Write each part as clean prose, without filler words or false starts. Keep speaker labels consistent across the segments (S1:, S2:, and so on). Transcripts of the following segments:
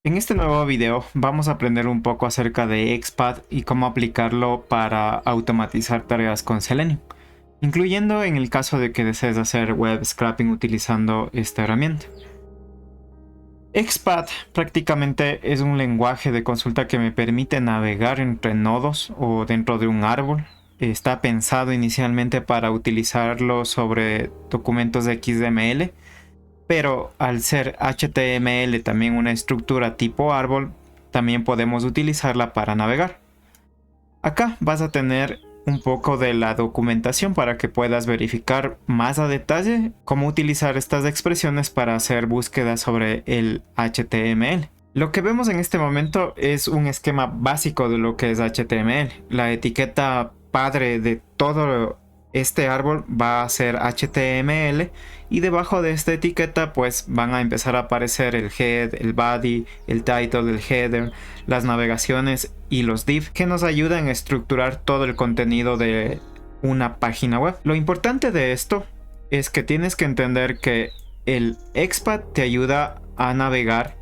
S1: En este nuevo video vamos a aprender un poco acerca de XPath y cómo aplicarlo para automatizar tareas con Selenium, incluyendo en el caso de que desees hacer web scraping utilizando esta herramienta. XPath prácticamente es un lenguaje de consulta que me permite navegar entre nodos o dentro de un árbol. Está pensado inicialmente para utilizarlo sobre documentos de XML, pero al ser HTML también una estructura tipo árbol, también podemos utilizarla para navegar. Acá vas a tener un poco de la documentación para que puedas verificar más a detalle cómo utilizar estas expresiones para hacer búsquedas sobre el HTML. Lo que vemos en este momento es un esquema básico de lo que es HTML. La etiqueta padre de todo este árbol va a ser HTML y debajo de esta etiqueta pues van a empezar a aparecer el head, el body, el title, el header, las navegaciones y los div que nos ayudan a estructurar todo el contenido de una página web. Lo importante de esto es que tienes que entender que el XPath te ayuda a navegar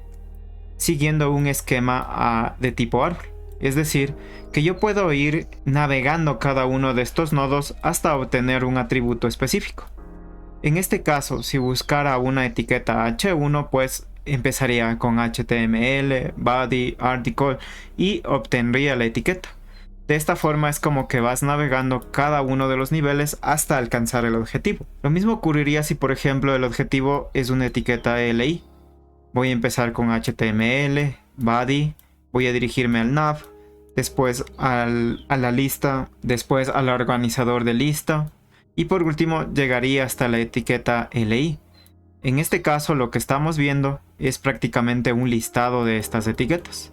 S1: siguiendo un esquema de tipo árbol. Es decir, que yo puedo ir navegando cada uno de estos nodos hasta obtener un atributo específico. En este caso, si buscara una etiqueta H1, pues empezaría con HTML, body, article y obtendría la etiqueta. De esta forma es como que vas navegando cada uno de los niveles hasta alcanzar el objetivo. Lo mismo ocurriría si por ejemplo el objetivo es una etiqueta LI. Voy a empezar con HTML, body, voy a dirigirme al nav, después a la lista, después al organizador de lista y por último llegaría hasta la etiqueta LI. En este caso lo que estamos viendo es prácticamente un listado de estas etiquetas.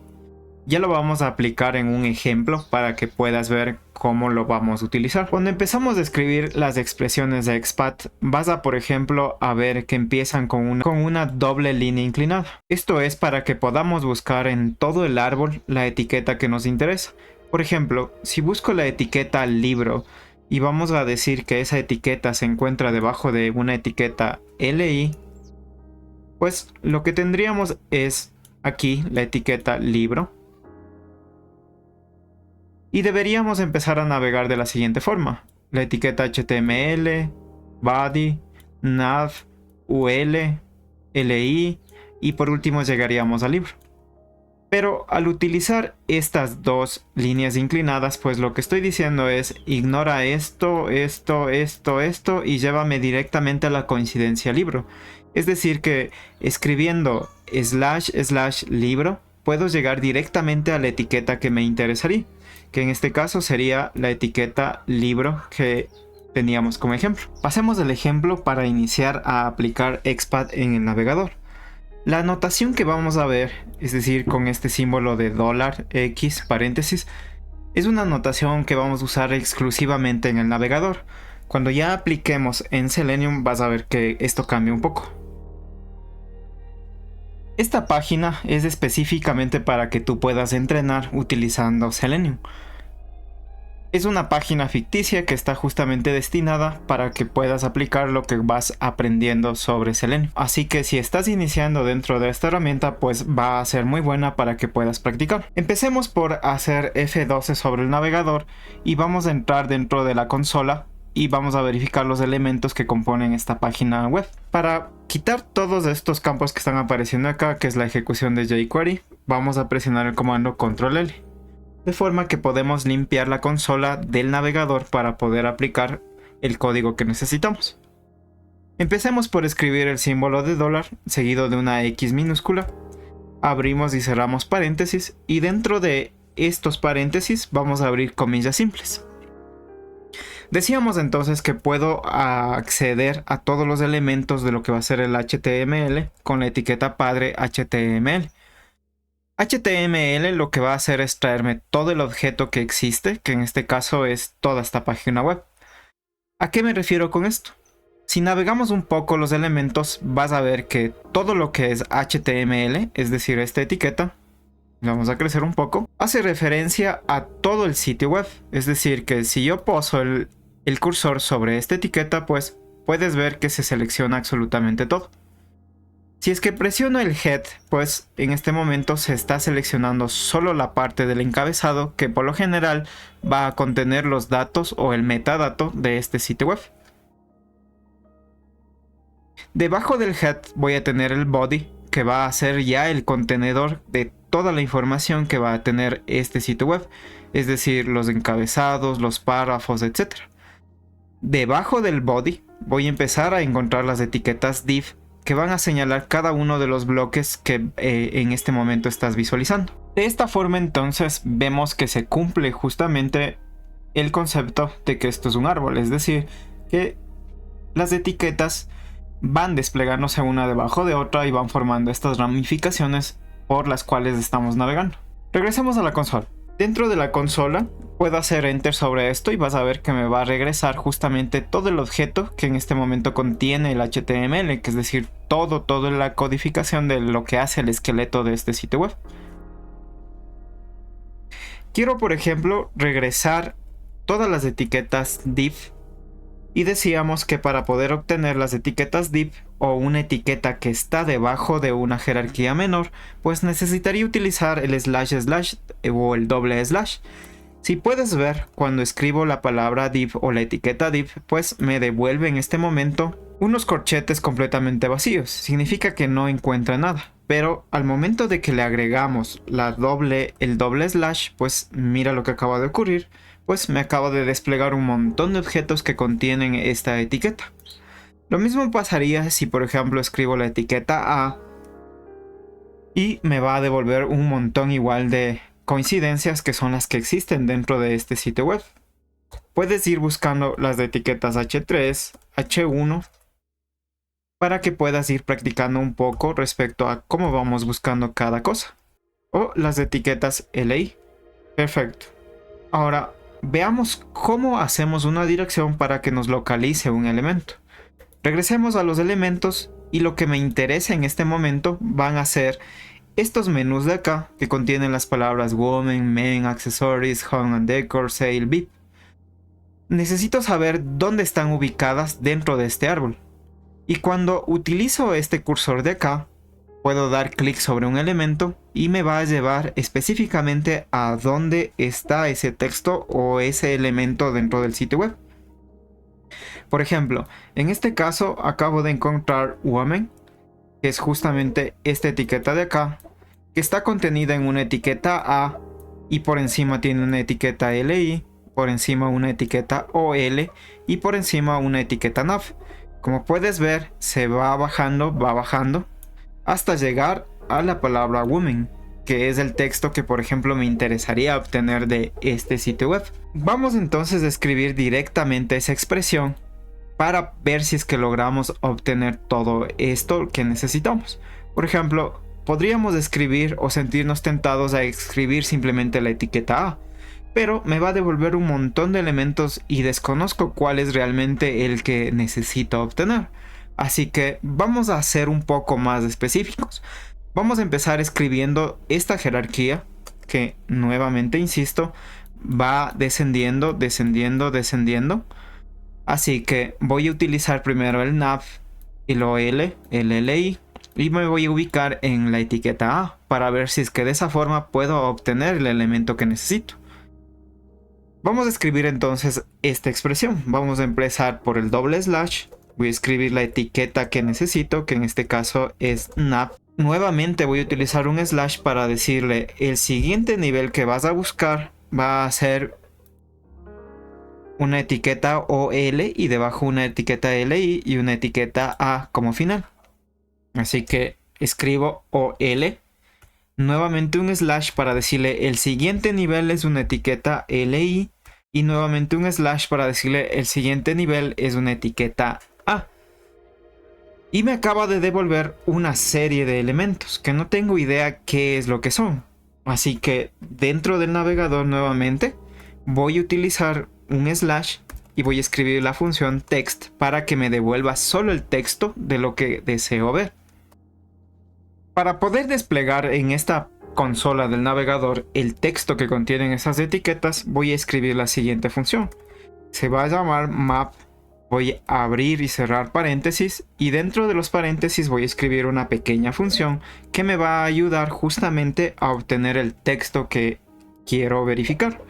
S1: Ya lo vamos a aplicar en un ejemplo para que puedas ver cómo lo vamos a utilizar. Cuando empezamos a escribir las expresiones de XPath, vas a por ejemplo a ver que empiezan con una doble línea inclinada. Esto es para que podamos buscar en todo el árbol la etiqueta que nos interesa. Por ejemplo, si busco la etiqueta libro y vamos a decir que esa etiqueta se encuentra debajo de una etiqueta LI, pues lo que tendríamos es aquí la etiqueta libro. Y deberíamos empezar a navegar de la siguiente forma. La etiqueta HTML, body, nav, UL, LI y por último llegaríamos al libro. Pero al utilizar estas dos líneas inclinadas, pues lo que estoy diciendo es ignora esto y llévame directamente a la coincidencia libro. Es decir que escribiendo / libro puedo llegar directamente a la etiqueta que me interesaría, que en este caso sería la etiqueta libro que teníamos como ejemplo. Pasemos al ejemplo para iniciar a aplicar XPath en el navegador. La notación que vamos a ver, es decir, con este símbolo de $X paréntesis, es una notación que vamos a usar exclusivamente en el navegador. Cuando ya apliquemos en Selenium vas a ver que esto cambia un poco. Esta página es específicamente para que tú puedas entrenar utilizando Selenium. Es una página ficticia que está justamente destinada para que puedas aplicar lo que vas aprendiendo sobre Selenium. Así que si estás iniciando dentro de esta herramienta, pues va a ser muy buena para que puedas practicar. Empecemos por hacer F12 sobre el navegador y vamos a entrar dentro de la consola y vamos a verificar los elementos que componen esta página web. Para quitar todos estos campos que están apareciendo acá, que es la ejecución de jQuery, vamos a presionar el comando Control L. De forma que podemos limpiar la consola del navegador para poder aplicar el código que necesitamos. Empecemos por escribir el símbolo de $, seguido de una X minúscula. Abrimos y cerramos paréntesis y dentro de estos paréntesis vamos a abrir comillas simples. Decíamos entonces que puedo acceder a todos los elementos de lo que va a ser el HTML con la etiqueta padre HTML. HTML lo que va a hacer es traerme todo el objeto que existe, que en este caso es toda esta página web. ¿A qué me refiero con esto? Si navegamos un poco los elementos, vas a ver que todo lo que es HTML, es decir, esta etiqueta, vamos a crecer un poco, hace referencia a todo el sitio web. Es decir, que si yo poso el cursor sobre esta etiqueta, pues puedes ver que se selecciona absolutamente todo. Si es que presiono el head, pues en este momento se está seleccionando solo la parte del encabezado que por lo general va a contener los datos o el metadato de este sitio web. Debajo del head voy a tener el body, que va a ser ya el contenedor de toda la información que va a tener este sitio web, es decir, los encabezados, los párrafos, etc. Debajo del body voy a empezar a encontrar las etiquetas div que van a señalar cada uno de los bloques que en este momento estás visualizando. De esta forma entonces vemos que se cumple justamente el concepto de que esto es un árbol, es decir, que las etiquetas van desplegándose una debajo de otra y van formando estas ramificaciones por las cuales estamos navegando. Regresemos a la consola. Dentro de la consola puedo hacer enter sobre esto y vas a ver que me va a regresar justamente todo el objeto que en este momento contiene el HTML, que es decir, toda la codificación de lo que hace el esqueleto de este sitio web. Quiero, por ejemplo, regresar todas las etiquetas div y decíamos que para poder obtener las etiquetas div o una etiqueta que está debajo de una jerarquía menor, pues necesitaría utilizar el // o el //. Si puedes ver, cuando escribo la palabra div o la etiqueta div, pues me devuelve en este momento unos corchetes completamente vacíos. Significa que no encuentra nada. Pero al momento de que le agregamos el // pues mira lo que acaba de ocurrir. Pues me acaba de desplegar un montón de objetos que contienen esta etiqueta. Lo mismo pasaría si por ejemplo escribo la etiqueta A y me va a devolver un montón igual de coincidencias que son las que existen dentro de este sitio web. Puedes ir buscando las de etiquetas H3, H1 para que puedas ir practicando un poco respecto a cómo vamos buscando cada cosa. O las de etiquetas LI. Perfecto. Ahora veamos cómo hacemos una dirección para que nos localice un elemento. Regresemos a los elementos y lo que me interesa en este momento van a ser estos menús de acá que contienen las palabras woman, men, accessories, home and decor, sale, VIP. Necesito saber dónde están ubicadas dentro de este árbol. Y cuando utilizo este cursor de acá, puedo dar clic sobre un elemento y me va a llevar específicamente a dónde está ese texto o ese elemento dentro del sitio web. Por ejemplo, en este caso acabo de encontrar woman, que es justamente esta etiqueta de acá, que está contenida en una etiqueta A y por encima tiene una etiqueta LI, por encima una etiqueta OL y por encima una etiqueta nav. Como puedes ver, se va bajando hasta llegar a la palabra woman, que es el texto que por ejemplo me interesaría obtener de este sitio web. Vamos entonces a escribir directamente esa expresión para ver si es que logramos obtener todo esto que necesitamos. Por ejemplo, podríamos escribir o sentirnos tentados a escribir simplemente la etiqueta A, pero me va a devolver un montón de elementos y desconozco cuál es realmente el que necesito obtener. Así que vamos a ser un poco más específicos. Vamos a empezar escribiendo esta jerarquía que, nuevamente insisto, va descendiendo. Así que voy a utilizar primero el nav, el OL, el LI y me voy a ubicar en la etiqueta A para ver si es que de esa forma puedo obtener el elemento que necesito. Vamos a escribir entonces esta expresión. Vamos a empezar por el // voy a escribir la etiqueta que necesito, que en este caso es nav. Nuevamente voy a utilizar un slash para decirle el siguiente nivel que vas a buscar va a ser una etiqueta OL y debajo una etiqueta LI y una etiqueta A como final. Así que escribo OL, nuevamente un slash para decirle el siguiente nivel es una etiqueta LI y nuevamente un slash para decirle el siguiente nivel es una etiqueta A. Y me acaba de devolver una serie de elementos que no tengo idea qué es lo que son. Así que dentro del navegador nuevamente voy a utilizar un slash y voy a escribir la función text para que me devuelva solo el texto de lo que deseo ver. Para poder desplegar en esta consola del navegador el texto que contienen esas etiquetas, voy a escribir la siguiente función. Se va a llamar map Voy a abrir y cerrar paréntesis y dentro de los paréntesis voy a escribir una pequeña función que me va a ayudar justamente a obtener el texto que quiero verificar.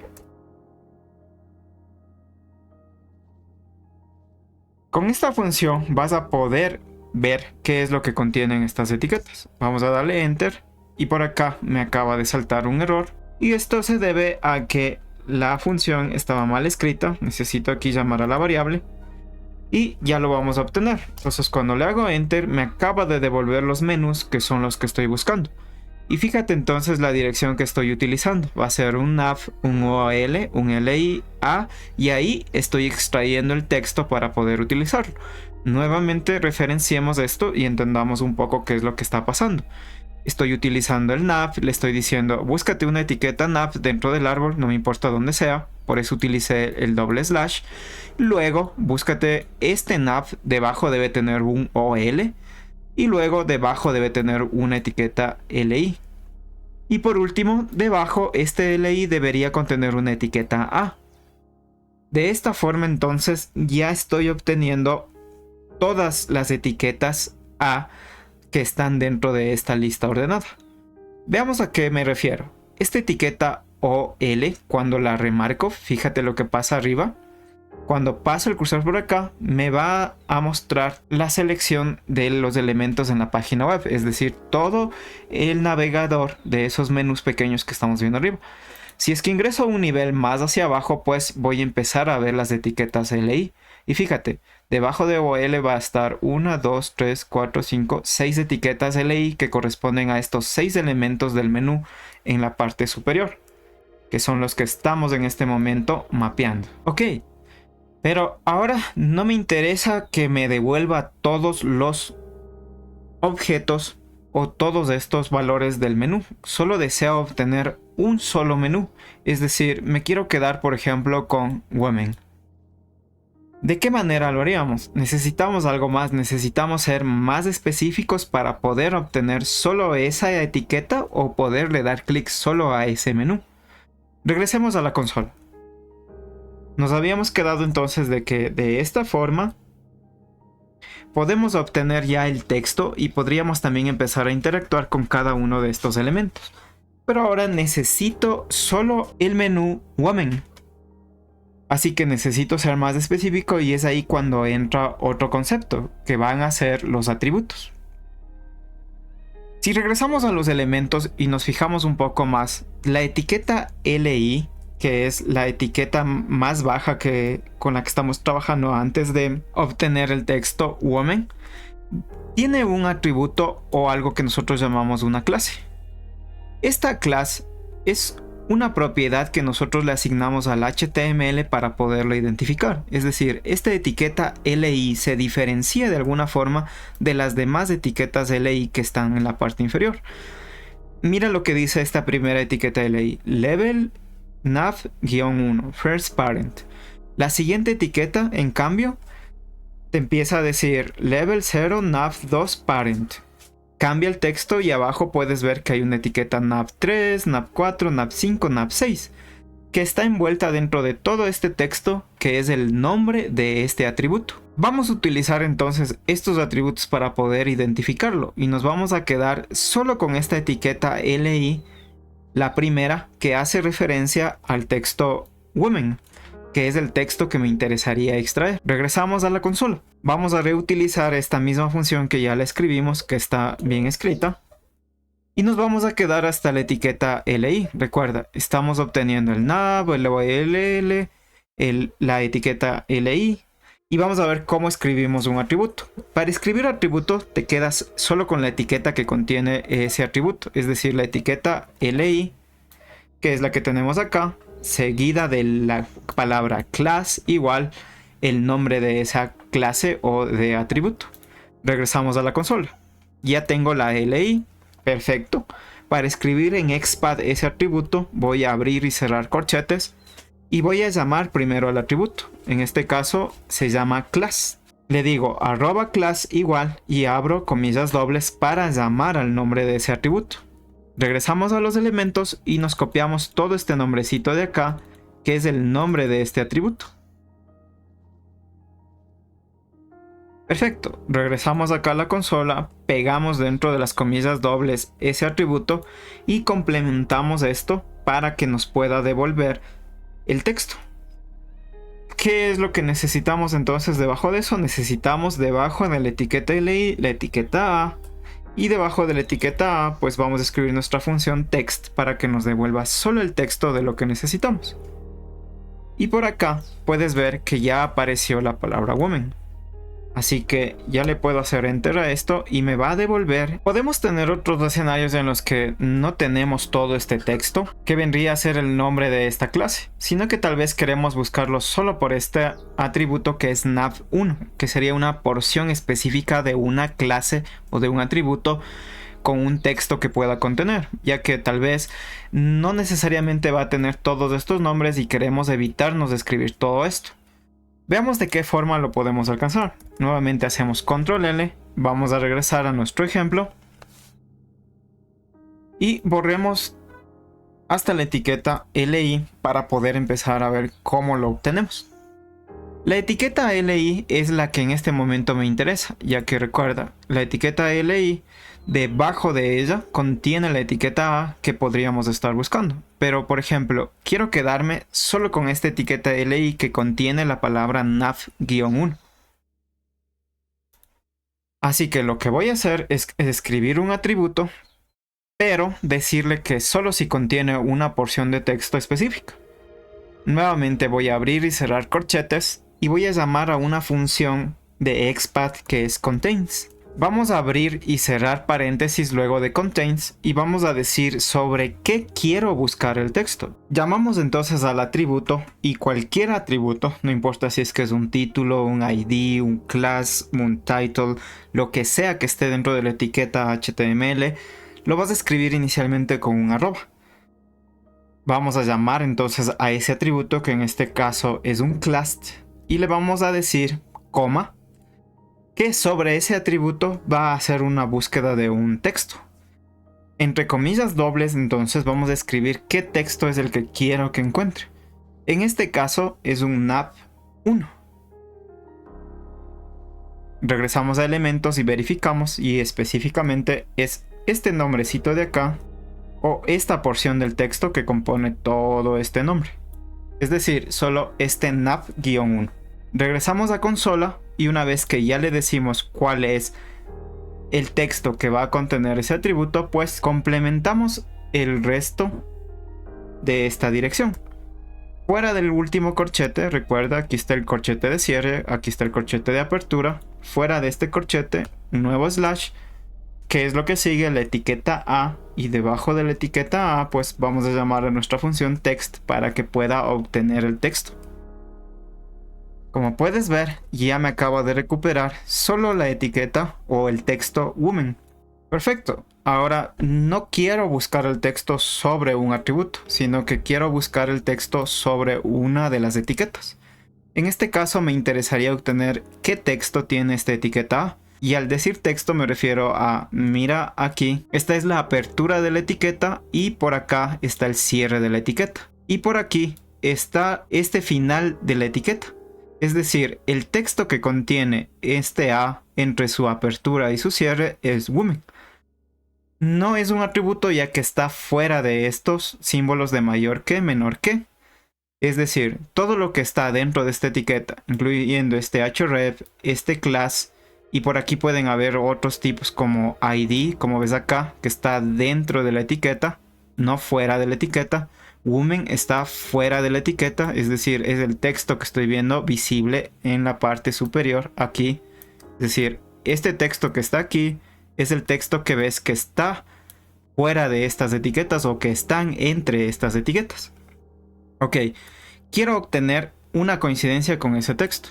S1: Con esta función vas a poder ver qué es lo que contienen estas etiquetas. Vamos a darle enter y por acá me acaba de saltar un error y esto se debe a que la función estaba mal escrita. Necesito aquí llamar a la variable y ya lo vamos a obtener. Entonces cuando le hago enter me acaba de devolver los menús que son los que estoy buscando. Y fíjate entonces la dirección que estoy utilizando. Va a ser un nav, un OL, un LIA y ahí estoy extrayendo el texto para poder utilizarlo. Nuevamente referenciemos esto y entendamos un poco qué es lo que está pasando. Estoy utilizando el nav, le estoy diciendo búscate una etiqueta nav dentro del árbol, no me importa dónde sea, por eso utilicé el doble slash. Luego búscate este nav, debajo debe tener un OL y luego debajo debe tener una etiqueta LI. Y por último, debajo este LI debería contener una etiqueta A. De esta forma entonces ya estoy obteniendo todas las etiquetas A que están dentro de esta lista ordenada. Veamos a qué me refiero. Esta etiqueta OL, cuando la remarco, fíjate lo que pasa arriba. Cuando paso el cursor por acá, me va a mostrar la selección de los elementos en la página web, es decir, todo el navegador de esos menús pequeños que estamos viendo arriba. Si es que ingreso a un nivel más hacia abajo, pues voy a empezar a ver las etiquetas LI. Y fíjate, debajo de OL va a estar 1, 2, 3, 4, 5, 6 etiquetas LI que corresponden a estos 6 elementos del menú en la parte superior, que son los que estamos en este momento mapeando. Ok, pero ahora no me interesa que me devuelva todos los objetos o todos estos valores del menú. Solo deseo obtener un solo menú. Es decir, me quiero quedar por ejemplo con women. ¿De qué manera lo haríamos? Necesitamos algo más, necesitamos ser más específicos para poder obtener solo esa etiqueta o poderle dar clic solo a ese menú. Regresemos a la consola. Nos habíamos quedado entonces de que de esta forma podemos obtener ya el texto y podríamos también empezar a interactuar con cada uno de estos elementos. Pero ahora necesito solo el menú woman. Así que necesito ser más específico y es ahí cuando entra otro concepto, que van a ser los atributos. Si regresamos a los elementos y nos fijamos un poco más, la etiqueta LI, que es la etiqueta más baja con la que estamos trabajando antes de obtener el texto woman, tiene un atributo o algo que nosotros llamamos una clase. Esta clase es una propiedad que nosotros le asignamos al HTML para poderlo identificar. Es decir, esta etiqueta LI se diferencia de alguna forma de las demás etiquetas LI que están en la parte inferior. Mira lo que dice esta primera etiqueta LI. Level nav-1, first parent. La siguiente etiqueta, en cambio, te empieza a decir level 0 nav2 parent. Cambia el texto y abajo puedes ver que hay una etiqueta nav3, nav4, nav5, nav6 que está envuelta dentro de todo este texto que es el nombre de este atributo. Vamos a utilizar entonces estos atributos para poder identificarlo y nos vamos a quedar solo con esta etiqueta LI, la primera que hace referencia al texto woman, que es el texto que me interesaría extraer. Regresamos a la consola. Vamos a reutilizar esta misma función que ya la escribimos, que está bien escrita. Y nos vamos a quedar hasta la etiqueta LI. Recuerda, estamos obteniendo el nav, el OLL, la etiqueta LI. Y vamos a ver cómo escribimos un atributo. Para escribir atributo te quedas solo con la etiqueta que contiene ese atributo. Es decir, la etiqueta LI, que es la que tenemos acá, seguida de la palabra class igual el nombre de esa clase o de atributo. Regresamos a la consola. Ya tengo la LI. Perfecto. Para escribir en XPath ese atributo voy a abrir y cerrar corchetes y voy a llamar primero al atributo. En este caso se llama class. Le digo @class igual y abro comillas dobles para llamar al nombre de ese atributo. Regresamos a los elementos y nos copiamos todo este nombrecito de acá, que es el nombre de este atributo. Perfecto, regresamos acá a la consola, pegamos dentro de las comillas dobles ese atributo y complementamos esto para que nos pueda devolver el texto. ¿Qué es lo que necesitamos entonces debajo de eso? Necesitamos debajo de la etiqueta LI la etiqueta A, y debajo de la etiqueta A pues vamos a escribir nuestra función text para que nos devuelva solo el texto de lo que necesitamos. Y por acá puedes ver que ya apareció la palabra woman. Así que ya le puedo hacer enter a esto y me va a devolver. Podemos tener otros escenarios en los que no tenemos todo este texto, que vendría a ser el nombre de esta clase, sino que tal vez queremos buscarlo solo por este atributo que es nav1, que sería una porción específica de una clase o de un atributo con un texto que pueda contener, ya que tal vez no necesariamente va a tener todos estos nombres y queremos evitarnos de escribir todo esto. Veamos de qué forma lo podemos alcanzar. Nuevamente hacemos control L, vamos a regresar a nuestro ejemplo y borremos hasta la etiqueta LI para poder empezar a ver cómo lo obtenemos. La etiqueta LI es la que en este momento me interesa, ya que recuerda, la etiqueta LI debajo de ella contiene la etiqueta A que podríamos estar buscando. Pero por ejemplo, quiero quedarme solo con esta etiqueta LI que contiene la palabra nav-1. Así que lo que voy a hacer es escribir un atributo, pero decirle que solo si contiene una porción de texto específica. Nuevamente voy a abrir y cerrar corchetes y voy a llamar a una función de XPath que es contains. Vamos a abrir y cerrar paréntesis luego de contains y vamos a decir sobre qué quiero buscar el texto. Llamamos entonces al atributo y cualquier atributo, no importa si es que es un título, un ID, un class, un title, lo que sea que esté dentro de la etiqueta HTML, lo vas a escribir inicialmente con un arroba. Vamos a llamar entonces a ese atributo que en este caso es un class y le vamos a decir, coma, que sobre ese atributo va a hacer una búsqueda de un texto. Entre comillas dobles entonces vamos a escribir qué texto es el que quiero que encuentre. En este caso es un nav1. Regresamos a elementos y verificamos y específicamente es este nombrecito de acá o esta porción del texto que compone todo este nombre. Es decir, solo este nav-1. Regresamos a consola y una vez que ya le decimos cuál es el texto que va a contener ese atributo, pues complementamos el resto de esta dirección. Fuera del último corchete, recuerda, aquí está el corchete de cierre, aquí está el corchete de apertura. Fuera de este corchete, un nuevo slash, que es lo que sigue, la etiqueta A, y debajo de la etiqueta A, pues vamos a llamar a nuestra función text para que pueda obtener el texto. Como puedes ver, ya me acabo de recuperar solo la etiqueta o el texto woman. Perfecto. Ahora no quiero buscar el texto sobre un atributo, sino que quiero buscar el texto sobre una de las etiquetas. En este caso me interesaría obtener qué texto tiene esta etiqueta A. Y al decir texto me refiero a, mira aquí, esta es la apertura de la etiqueta y por acá está el cierre de la etiqueta. Y por aquí está este final de la etiqueta. Es decir, el texto que contiene este A entre su apertura y su cierre es woman. No es un atributo ya que está fuera de estos símbolos de mayor que, menor que. Es decir, todo lo que está dentro de esta etiqueta, incluyendo este href, este class, y por aquí pueden haber otros tipos como ID, como ves acá, que está dentro de la etiqueta, no fuera de la etiqueta. Woman está fuera de la etiqueta, es decir, es el texto que estoy viendo visible en la parte superior aquí. Es decir, este texto que está aquí es el texto que ves que está fuera de estas etiquetas o que están entre estas etiquetas. Ok, quiero obtener una coincidencia con ese texto.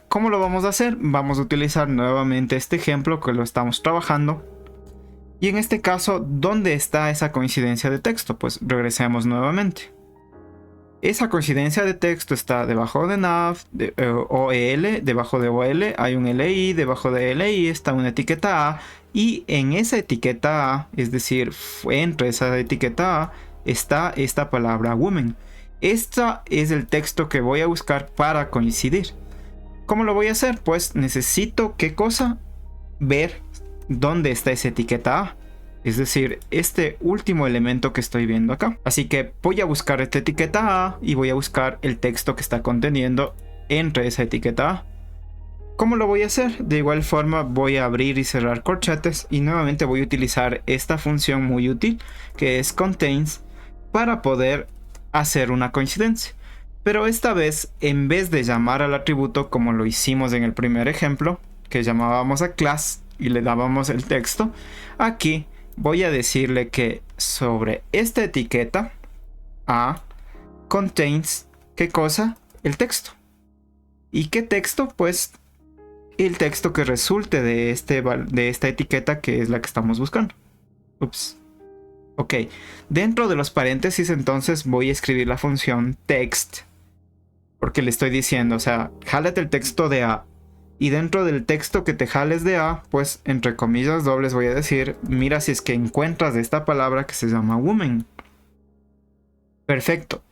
S1: ¿Cómo lo vamos a hacer? Vamos a utilizar nuevamente este ejemplo que lo estamos trabajando. Y en este caso, ¿dónde está esa coincidencia de texto? Pues regresemos nuevamente. Esa coincidencia de texto está debajo de nav, OL, debajo de OL hay un LI, debajo de LI está una etiqueta A. Y en esa etiqueta A, es decir, entre esa etiqueta A, está esta palabra woman. Esta es el texto que voy a buscar para coincidir. ¿Cómo lo voy a hacer? Pues necesito, ¿qué cosa? Ver dónde está esa etiqueta A. Es decir, este último elemento que estoy viendo acá. Así que voy a buscar esta etiqueta A y voy a buscar el texto que está conteniendo entre esa etiqueta A. ¿Cómo lo voy a hacer? De igual forma voy a abrir y cerrar corchetes y nuevamente voy a utilizar esta función muy útil que es contains para poder hacer una coincidencia. Pero esta vez, en vez de llamar al atributo como lo hicimos en el primer ejemplo, que llamábamos a class y le dábamos el texto, aquí voy a decirle que sobre esta etiqueta A contains, ¿qué cosa? El texto. ¿Y qué texto? Pues el texto que resulte de esta etiqueta que es la que estamos buscando. Ups. Ok, dentro de los paréntesis entonces voy a escribir la función text, porque le estoy diciendo, o sea, jálate el texto de A. Y dentro del texto que te jales de A, pues entre comillas dobles voy a decir, mira si es que encuentras esta palabra que se llama woman. Perfecto.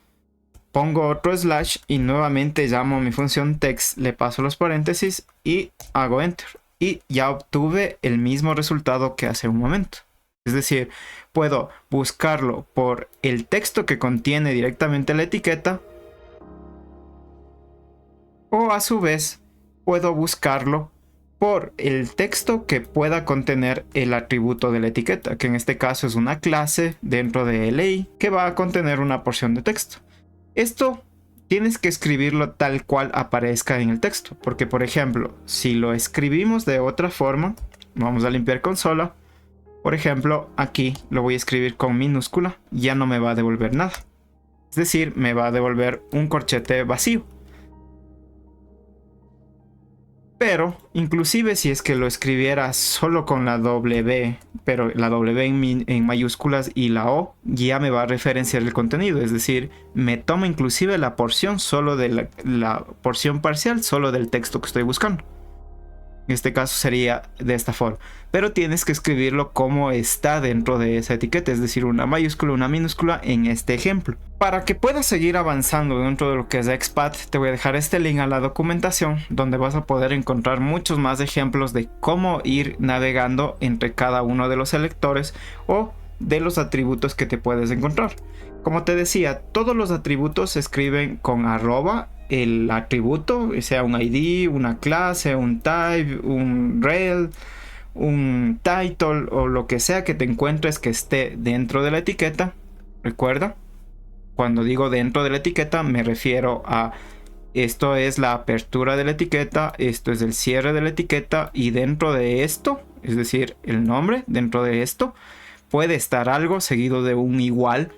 S1: Pongo otro slash y nuevamente llamo mi función text, le paso los paréntesis y hago enter. Y ya obtuve el mismo resultado que hace un momento. Es decir, puedo buscarlo por el texto que contiene directamente la etiqueta, o a su vez puedo buscarlo por el texto que pueda contener el atributo de la etiqueta, que en este caso es una clase dentro de LI que va a contener una porción de texto. Esto tienes que escribirlo tal cual aparezca en el texto, porque por ejemplo, si lo escribimos de otra forma, vamos a limpiar consola. Por ejemplo, aquí lo voy a escribir con minúscula, ya no me va a devolver nada. Es decir, me va a devolver un corchete vacío. Pero, inclusive si es que lo escribiera solo con la W, pero la W en mayúsculas y la O, ya me va a referenciar el contenido. Es decir, me toma inclusive la porción solo de la porción parcial solo del texto que estoy buscando. En este caso sería de esta forma. Pero tienes que escribirlo como está dentro de esa etiqueta. Es decir, una mayúscula, una minúscula en este ejemplo. Para que puedas seguir avanzando dentro de lo que es XPath, te voy a dejar este link a la documentación donde vas a poder encontrar muchos más ejemplos de cómo ir navegando entre cada uno de los selectores o de los atributos que te puedes encontrar. Como te decía, todos los atributos se escriben con arroba el atributo, sea un ID, una clase, un type, un rel, un title o lo que sea que te encuentres que esté dentro de la etiqueta. Recuerda, cuando digo dentro de la etiqueta me refiero a esto es la apertura de la etiqueta, esto es el cierre de la etiqueta y dentro de esto, es decir, el nombre, dentro de esto puede estar algo seguido de un igual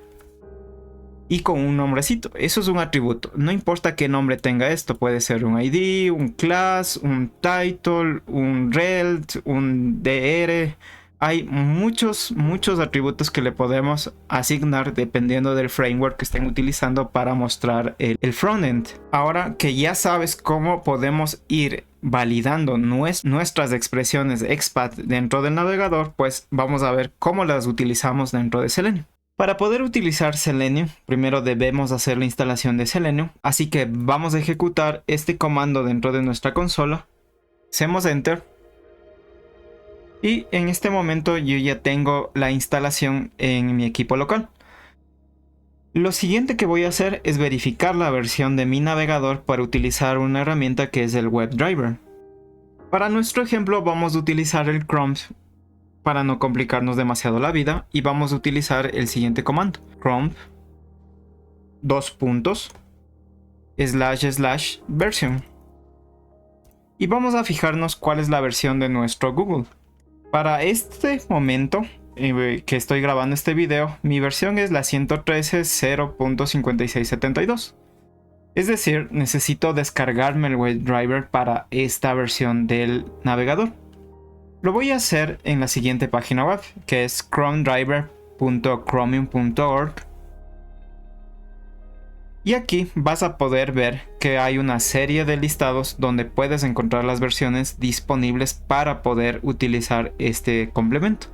S1: y con un nombrecito. Eso es un atributo. No importa qué nombre tenga esto. Puede ser un ID, un class, un title, un rel, un dr. Hay muchos atributos que le podemos asignar dependiendo del framework que estén utilizando para mostrar el frontend. Ahora que ya sabes cómo podemos ir validando nuestras expresiones XPath dentro del navegador, pues vamos a ver cómo las utilizamos dentro de Selenium. Para poder utilizar Selenium, primero debemos hacer la instalación de Selenium, así que vamos a ejecutar este comando dentro de nuestra consola. Hacemos Enter. Y en este momento yo ya tengo la instalación en mi equipo local. Lo siguiente que voy a hacer es verificar la versión de mi navegador para utilizar una herramienta que es el WebDriver. Para nuestro ejemplo vamos a utilizar el Chrome para no complicarnos demasiado la vida y vamos a utilizar el siguiente comando. Chrome / version. Y vamos a fijarnos cuál es la versión de nuestro Google. Para este momento que estoy grabando este video, mi versión es la 113.0.5672. Es decir, necesito descargarme el WebDriver para esta versión del navegador. Lo voy a hacer en la siguiente página web, que es chromedriver.chromium.org. Y aquí vas a poder ver que hay una serie de listados donde puedes encontrar las versiones disponibles para poder utilizar este complemento.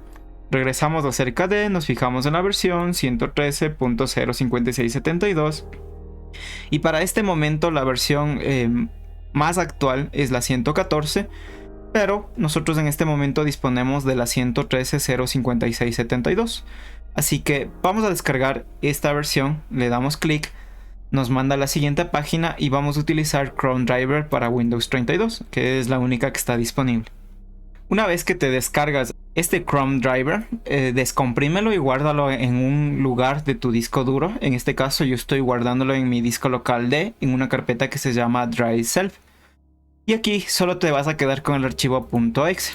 S1: Regresamos acerca de, nos fijamos en la versión 113.05672. Y para este momento la versión más actual es la 114, pero nosotros en este momento disponemos de la 113.056.72. Así que vamos a descargar esta versión, le damos clic, nos manda a la siguiente página y vamos a utilizar Chrome Driver para Windows 32, que es la única que está disponible. Una vez que te descargas este Chrome Driver, descomprímelo y guárdalo en un lugar de tu disco duro. En este caso yo estoy guardándolo en mi disco local D, en una carpeta que se llama Drive Self. Y aquí solo te vas a quedar con el archivo .exe.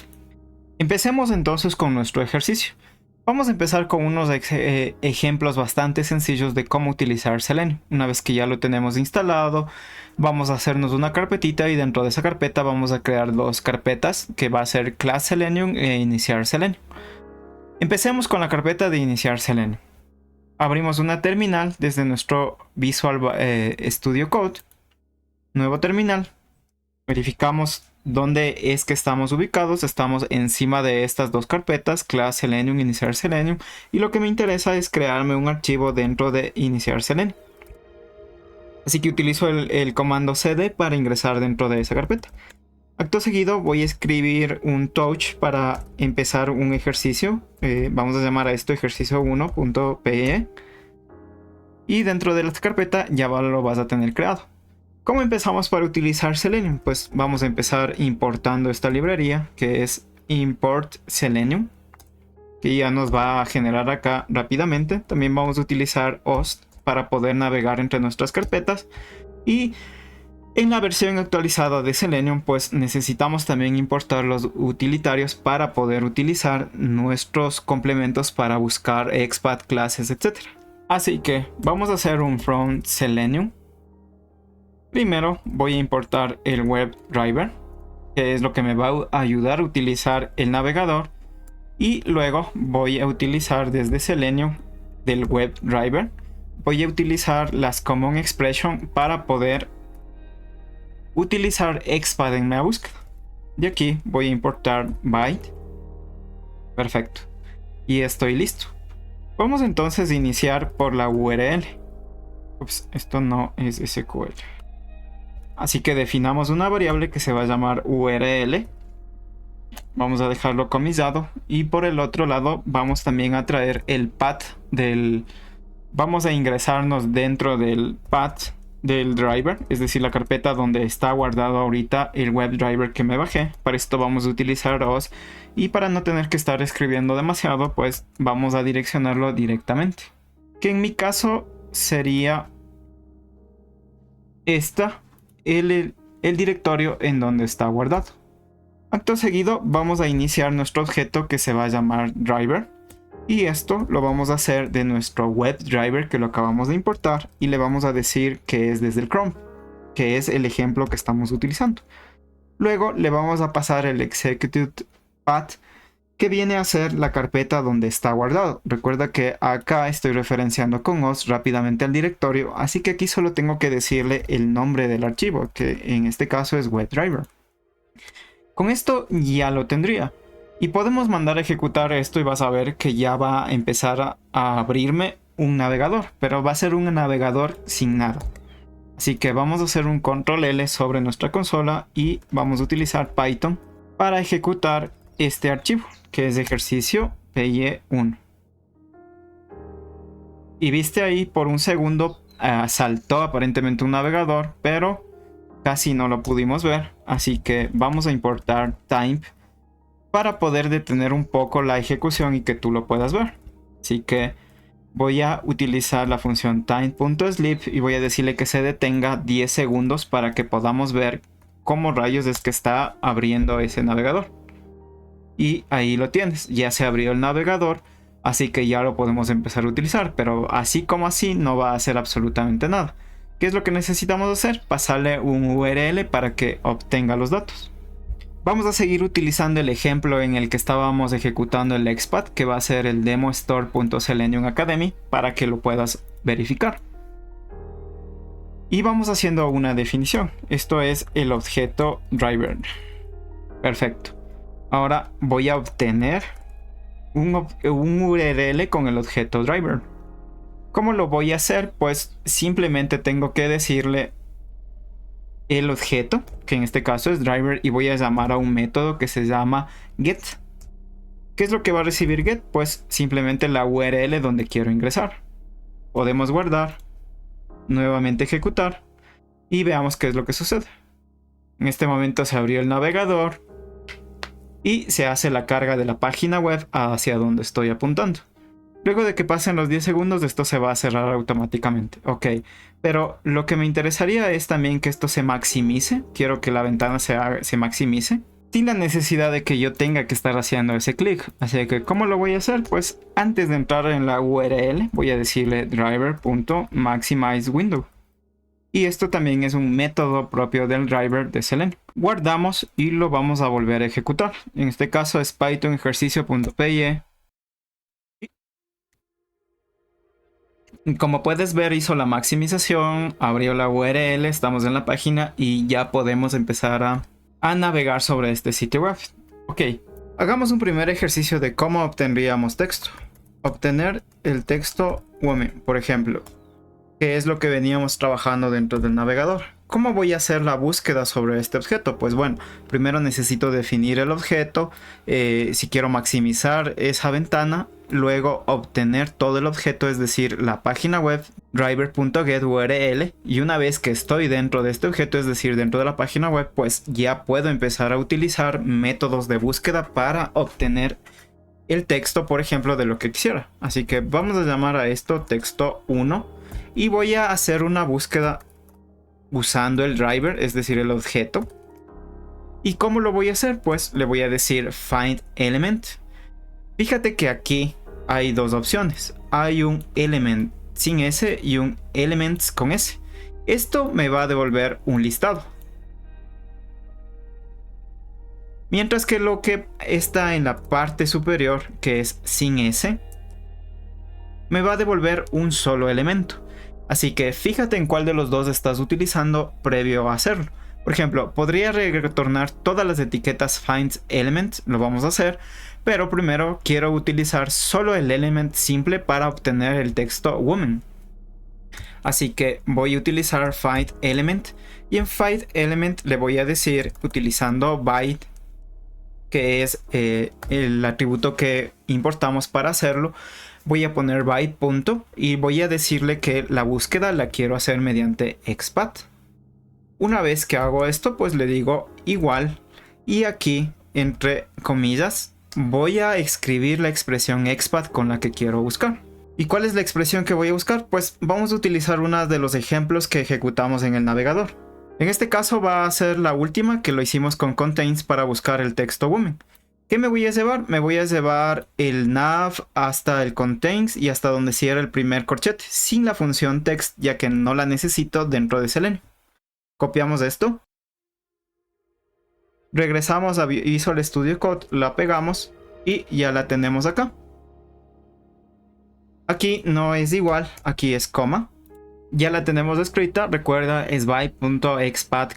S1: Empecemos entonces con nuestro ejercicio. Vamos a empezar con unos ejemplos bastante sencillos de cómo utilizar Selenium. Una vez que ya lo tenemos instalado, vamos a hacernos una carpetita y dentro de esa carpeta vamos a crear dos carpetas que va a ser Class Selenium e Iniciar Selenium. Empecemos con la carpeta de Iniciar Selenium. Abrimos una terminal desde nuestro Visual Studio Code. Nuevo terminal. Verificamos dónde es que estamos ubicados. Estamos encima de estas dos carpetas, Class Selenium, Iniciar Selenium, y lo que me interesa es crearme un archivo dentro de Iniciar Selenium. Así que utilizo el comando cd para ingresar dentro de esa carpeta. Acto seguido voy a escribir un touch para empezar un ejercicio. Vamos a llamar a esto ejercicio 1.py, y dentro de la carpeta ya lo vas a tener creado. ¿Cómo empezamos para utilizar Selenium? Pues vamos a empezar importando esta librería que es import Selenium, que ya nos va a generar acá rápidamente. También vamos a utilizar host para poder navegar entre nuestras carpetas, y en la versión actualizada de Selenium pues necesitamos también importar los utilitarios para poder utilizar nuestros complementos para buscar XPath, clases, etc. Así que vamos a hacer un from Selenium. Primero voy a importar el WebDriver, que es lo que me va a ayudar a utilizar el navegador, y luego voy a utilizar desde Selenium del WebDriver, voy a utilizar las Common Expression para poder utilizar XPath en la búsqueda. De aquí voy a importar byte. Perfecto. Y estoy listo. Vamos entonces a iniciar por la URL. Ups, esto no es SQL. Así que definamos una variable que se va a llamar URL. Vamos a dejarlo comisado. Y por el otro lado vamos también a traer el path del... Vamos a ingresarnos dentro del path del driver, es decir, la carpeta donde está guardado ahorita el WebDriver que me bajé. Para esto vamos a utilizar OS, y para no tener que estar escribiendo demasiado, pues vamos a direccionarlo directamente. Que en mi caso sería el directorio en donde está guardado. Acto seguido vamos a iniciar nuestro objeto que se va a llamar driver, y esto lo vamos a hacer de nuestro WebDriver que lo acabamos de importar, y le vamos a decir que es desde el Chrome, que es el ejemplo que estamos utilizando. Luego le vamos a pasar el execute path, que viene a ser la carpeta donde está guardado. Recuerda que acá estoy referenciando con os rápidamente al directorio, así que aquí solo tengo que decirle el nombre del archivo, que en este caso es WebDriver. Con esto ya lo tendría, y podemos mandar a ejecutar esto y vas a ver que ya va a empezar a abrirme un navegador, pero va a ser un navegador sin nada. Así que vamos a hacer un control L sobre nuestra consola y vamos a utilizar Python para ejecutar este archivo, que es ejercicio PY1. Y viste ahí por un segundo saltó aparentemente un navegador, pero casi no lo pudimos ver. Así que vamos a importar Time para poder detener un poco la ejecución y que tú lo puedas ver. Así que voy a utilizar la función time.sleep y voy a decirle que se detenga 10 segundos para que podamos ver cómo rayos es que está abriendo ese navegador. Y ahí lo tienes, ya se abrió el navegador, así que ya lo podemos empezar a utilizar, pero así como así no va a hacer absolutamente nada. ¿Qué es lo que necesitamos hacer? Pasarle un URL para que obtenga los datos. Vamos a seguir utilizando el ejemplo en el que estábamos ejecutando el XPath, que va a ser el demostore.selenium academy, para que lo puedas verificar. Y vamos haciendo una definición. Esto es el objeto driver. Perfecto. Ahora voy a obtener un URL con el objeto driver. ¿Cómo lo voy a hacer? Pues simplemente tengo que decirle el objeto que en este caso es driver, y voy a llamar a un método que se llama get. ¿Qué es lo que va a recibir get? Pues simplemente la URL donde quiero ingresar. Podemos guardar, nuevamente ejecutar y veamos qué es lo que sucede. En este momento se abrió el navegador y se hace la carga de la página web hacia donde estoy apuntando. Luego de que pasen los 10 segundos, esto se va a cerrar automáticamente. Ok, pero lo que me interesaría es también que esto se maximice. Quiero que la ventana se maximice sin la necesidad de que yo tenga que estar haciendo ese clic. Así que, ¿cómo lo voy a hacer? Pues antes de entrar en la URL, voy a decirle driver.maximizeWindow. Y esto también es un método propio del driver de Selenium. Guardamos y lo vamos a volver a ejecutar. En este caso es Python ejercicio.py. Como puedes ver, hizo la maximización, abrió la URL, estamos en la página y ya podemos empezar a navegar sobre este sitio web. Ok, hagamos un primer ejercicio de cómo obtendríamos texto. Obtener el texto woman, por ejemplo, que es lo que veníamos trabajando dentro del navegador. ¿Cómo voy a hacer la búsqueda sobre este objeto? Pues bueno, primero necesito definir el objeto, si quiero maximizar esa ventana, luego obtener todo el objeto, es decir, la página web driver.getURL, y una vez que estoy dentro de este objeto, es decir, dentro de la página web, pues ya puedo empezar a utilizar métodos de búsqueda para obtener el texto, por ejemplo, de lo que quisiera. Así que vamos a llamar a esto texto 1 y voy a hacer una búsqueda usando el driver, es decir, el objeto. ¿Y cómo lo voy a hacer? Pues le voy a decir find element. Fíjate que aquí hay dos opciones. Hay un element sin S y un elements con S. Esto me va a devolver un listado. Mientras que lo que está en la parte superior, que es sin S, me va a devolver un solo elemento. Así que fíjate en cuál de los dos estás utilizando previo a hacerlo. Por ejemplo, podría retornar todas las etiquetas finds element, lo vamos a hacer, pero primero quiero utilizar solo el element simple para obtener el texto woman. Así que voy a utilizar find element, y en find element le voy a decir, utilizando byte, que es el atributo que importamos para hacerlo, voy a poner byte punto y voy a decirle que la búsqueda la quiero hacer mediante expat. Una vez que hago esto, pues le digo igual, y aquí entre comillas voy a escribir la expresión expat con la que quiero buscar. ¿Y cuál es la expresión que voy a buscar? Pues vamos a utilizar uno de los ejemplos que ejecutamos en el navegador. En este caso va a ser la última, que lo hicimos con contains para buscar el texto woman. ¿Qué me voy a llevar? Me voy a llevar el nav hasta el contains y hasta donde cierra el primer corchete, sin la función text, ya que no la necesito dentro de Selenium. Copiamos esto. Regresamos a Visual Studio Code, la pegamos y ya la tenemos acá. Aquí no es igual, aquí es coma. Ya la tenemos escrita, recuerda, es by.expat,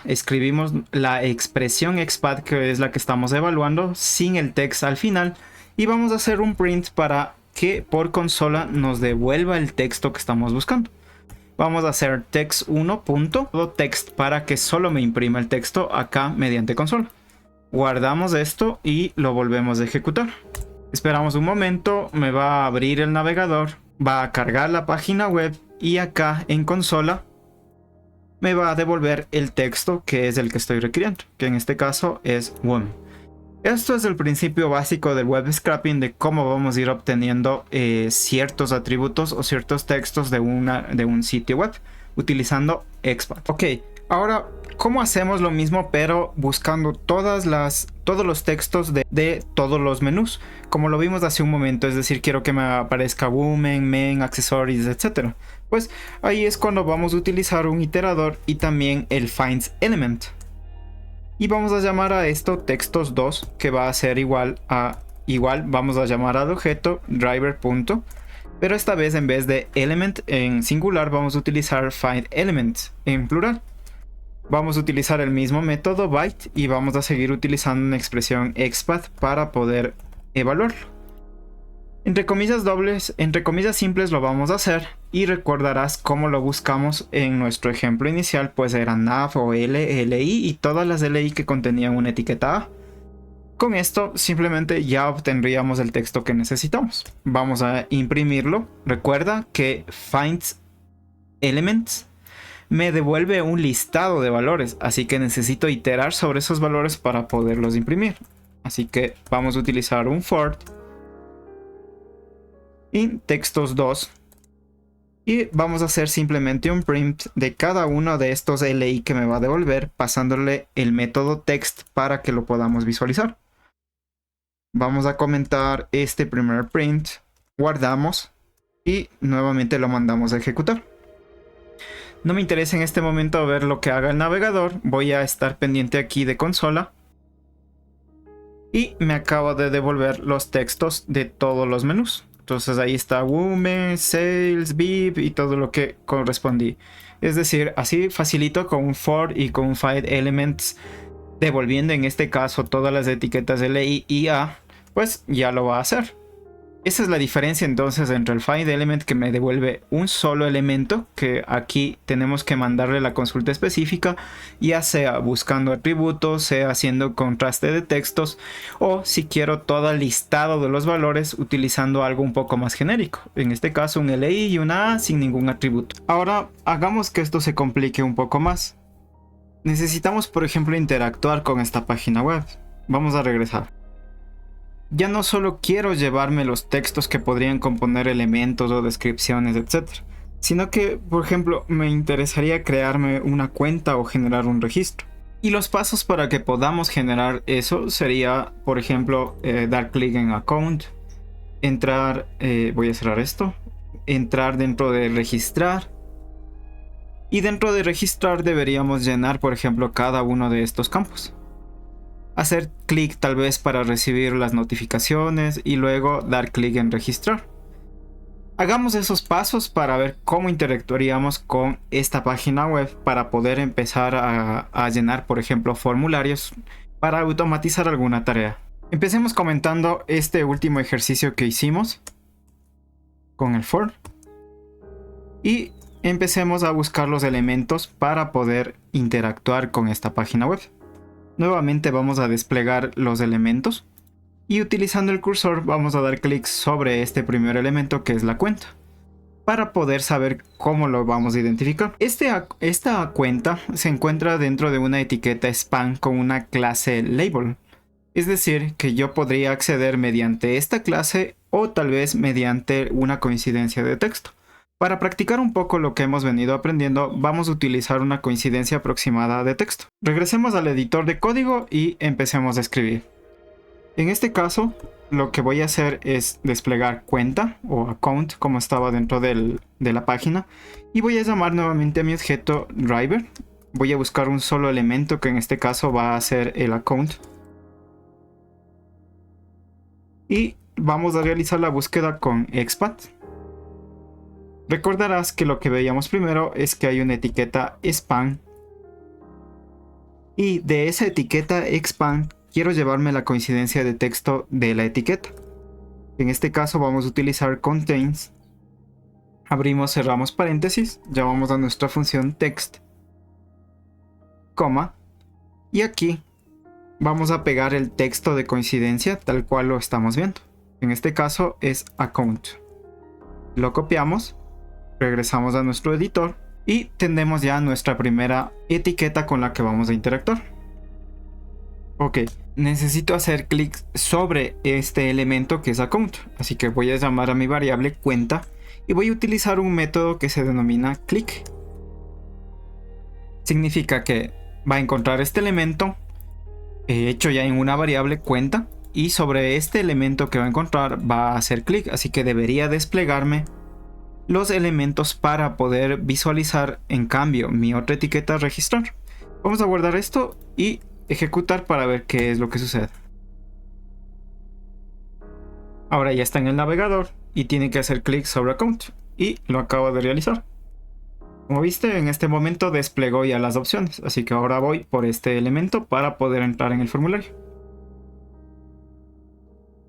S1: escribimos la expresión expat, que es la que estamos evaluando, sin el text al final, y vamos a hacer un print para que por consola nos devuelva el texto que estamos buscando. Vamos a hacer text1.text para que solo me imprima el texto acá mediante consola. Guardamos esto y lo volvemos a ejecutar. Esperamos un momento, me va a abrir el navegador, va a cargar la página web, y acá en consola me va a devolver el texto que es el que estoy requiriendo, que en este caso es woman. Esto es el principio básico del web scraping, de cómo vamos a ir obteniendo ciertos atributos o ciertos textos de un sitio web utilizando expat. Ok, ahora, ¿cómo hacemos lo mismo pero buscando todos los textos de todos los menús? Como lo vimos hace un momento, es decir, quiero que me aparezca woman, men, accessories, etc. Pues ahí es cuando vamos a utilizar un iterador y también el finds element. Y vamos a llamar a esto textos2, que va a ser igual, vamos a llamar al objeto driver. Pero esta vez en vez de element en singular vamos a utilizar find element en plural. Vamos a utilizar el mismo método byte y vamos a seguir utilizando una expresión expat para poder evaluarlo. Entre comillas dobles, entre comillas simples lo vamos a hacer y recordarás cómo lo buscamos en nuestro ejemplo inicial, pues era nav o LI y todas las LI que contenían una etiqueta A. Con esto simplemente ya obtendríamos el texto que necesitamos. Vamos a imprimirlo. Recuerda que finds elements me devuelve un listado de valores, así que necesito iterar sobre esos valores para poderlos imprimir. Así que vamos a utilizar un for in textos2 y vamos a hacer simplemente un print de cada uno de estos LI que me va a devolver, pasándole el método text para que lo podamos visualizar. Vamos a comentar este primer print, guardamos y nuevamente lo mandamos a ejecutar. No me interesa en este momento ver lo que haga el navegador, voy a estar pendiente aquí de consola. Y me acabo de devolver los textos de todos los menús. Entonces ahí está Women, Sales, VIP y todo lo que correspondí. Es decir, así facilito con un for y con un find elements, devolviendo en este caso todas las etiquetas LI y A, pues ya lo va a hacer. Esa es la diferencia entonces entre el find element, que me devuelve un solo elemento, que aquí tenemos que mandarle la consulta específica, ya sea buscando atributos, sea haciendo contraste de textos, o si quiero todo el listado de los valores utilizando algo un poco más genérico, en este caso un LI y una A sin ningún atributo. Ahora hagamos que esto se complique un poco más. Necesitamos, por ejemplo, interactuar con esta página web. Vamos a regresar. Ya no solo quiero llevarme los textos que podrían componer elementos o descripciones, etc., sino que, por ejemplo, me interesaría crearme una cuenta o generar un registro. Y los pasos para que podamos generar eso sería, por ejemplo, dar clic en Account, entrar, voy a cerrar esto, entrar dentro de registrar. Y dentro de registrar deberíamos llenar, por ejemplo, cada uno de estos campos. Hacer clic tal vez para recibir las notificaciones y luego dar clic en registrar. Hagamos esos pasos para ver cómo interactuaríamos con esta página web para poder empezar a llenar, por ejemplo, formularios para automatizar alguna tarea. Empecemos comentando este último ejercicio que hicimos con el for y empecemos a buscar los elementos para poder interactuar con esta página web. Nuevamente vamos a desplegar los elementos y utilizando el cursor vamos a dar clic sobre este primer elemento, que es la cuenta, para poder saber cómo lo vamos a identificar. Esta cuenta se encuentra dentro de una etiqueta spam con una clase label, es decir, que yo podría acceder mediante esta clase o tal vez mediante una coincidencia de texto. Para practicar un poco lo que hemos venido aprendiendo, vamos a utilizar una coincidencia aproximada de texto. Regresemos al editor de código y empecemos a escribir. En este caso, lo que voy a hacer es desplegar cuenta o account como estaba dentro de la página y voy a llamar nuevamente a mi objeto driver. Voy a buscar un solo elemento, que en este caso va a ser el account. Y vamos a realizar la búsqueda con expat. Recordarás que lo que veíamos primero es que hay una etiqueta spam y de esa etiqueta spam quiero llevarme la coincidencia de texto de la etiqueta. En este caso vamos a utilizar contains, abrimos, cerramos paréntesis, llamamos a nuestra función text, coma, y aquí vamos a pegar el texto de coincidencia tal cual lo estamos viendo. En este caso es account. Lo copiamos. Regresamos a nuestro editor y tenemos ya nuestra primera etiqueta con la que vamos a interactuar. Ok, necesito hacer clic sobre este elemento que es account, así que voy a llamar a mi variable cuenta y voy a utilizar un método que se denomina click. Significa que va a encontrar este elemento hecho ya en una variable cuenta y sobre este elemento que va a encontrar va a hacer clic, así que debería desplegarme los elementos para poder visualizar en cambio mi otra etiqueta registrar. Vamos a guardar esto y ejecutar para ver qué es lo que sucede. Ahora ya está en el navegador y tiene que hacer clic sobre account y lo acabo de realizar. Como viste, en este momento desplegó ya las opciones, así que ahora voy por este elemento para poder entrar en el formulario.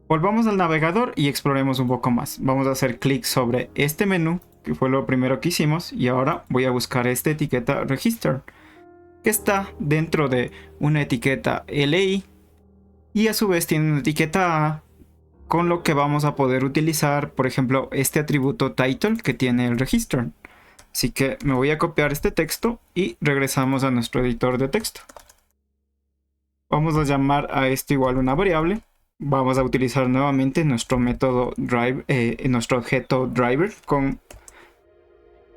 S1: Volvamos al navegador y exploremos un poco más. Vamos a hacer clic sobre este menú que fue lo primero que hicimos, y ahora voy a buscar esta etiqueta register, que está dentro de una etiqueta li y a su vez tiene una etiqueta a, con lo que vamos a poder utilizar, por ejemplo, este atributo title que tiene el register. Así que me voy a copiar este texto y regresamos a nuestro editor de texto. Vamos a llamar a esto igual una variable. Vamos a utilizar nuevamente nuestro método drive, nuestro objeto driver con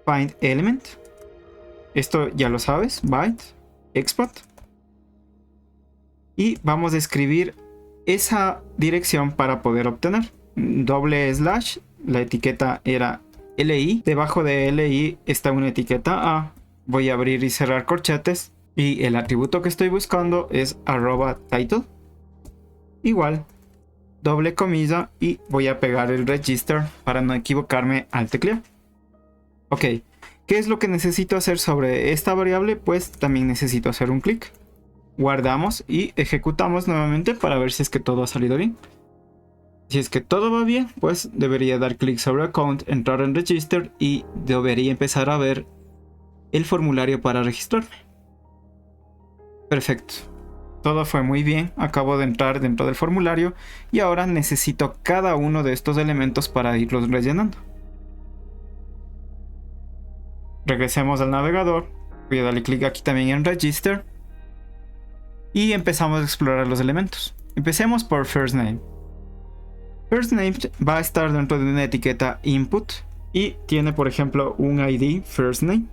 S1: findElement. Esto ya lo sabes, byte, export. Y vamos a escribir esa dirección para poder obtener. Doble slash, la etiqueta era li. Debajo de li está una etiqueta a. Voy a abrir y cerrar corchetes. Y el atributo que estoy buscando es @title. Igual, doble comilla y voy a pegar el register para no equivocarme al teclear. Ok, ¿qué es lo que necesito hacer sobre esta variable? Pues también necesito hacer un clic. Guardamos y ejecutamos nuevamente para ver si es que todo ha salido bien. Si es que todo va bien, pues debería dar clic sobre account, entrar en register y debería empezar a ver el formulario para registrarme. Perfecto. Todo fue muy bien, acabo de entrar dentro del formulario y ahora necesito cada uno de estos elementos para irlos rellenando. Regresemos al navegador, voy a darle clic aquí también en register y empezamos a explorar los elementos. Empecemos por first name. First name va a estar dentro de una etiqueta input y tiene por ejemplo un ID first name.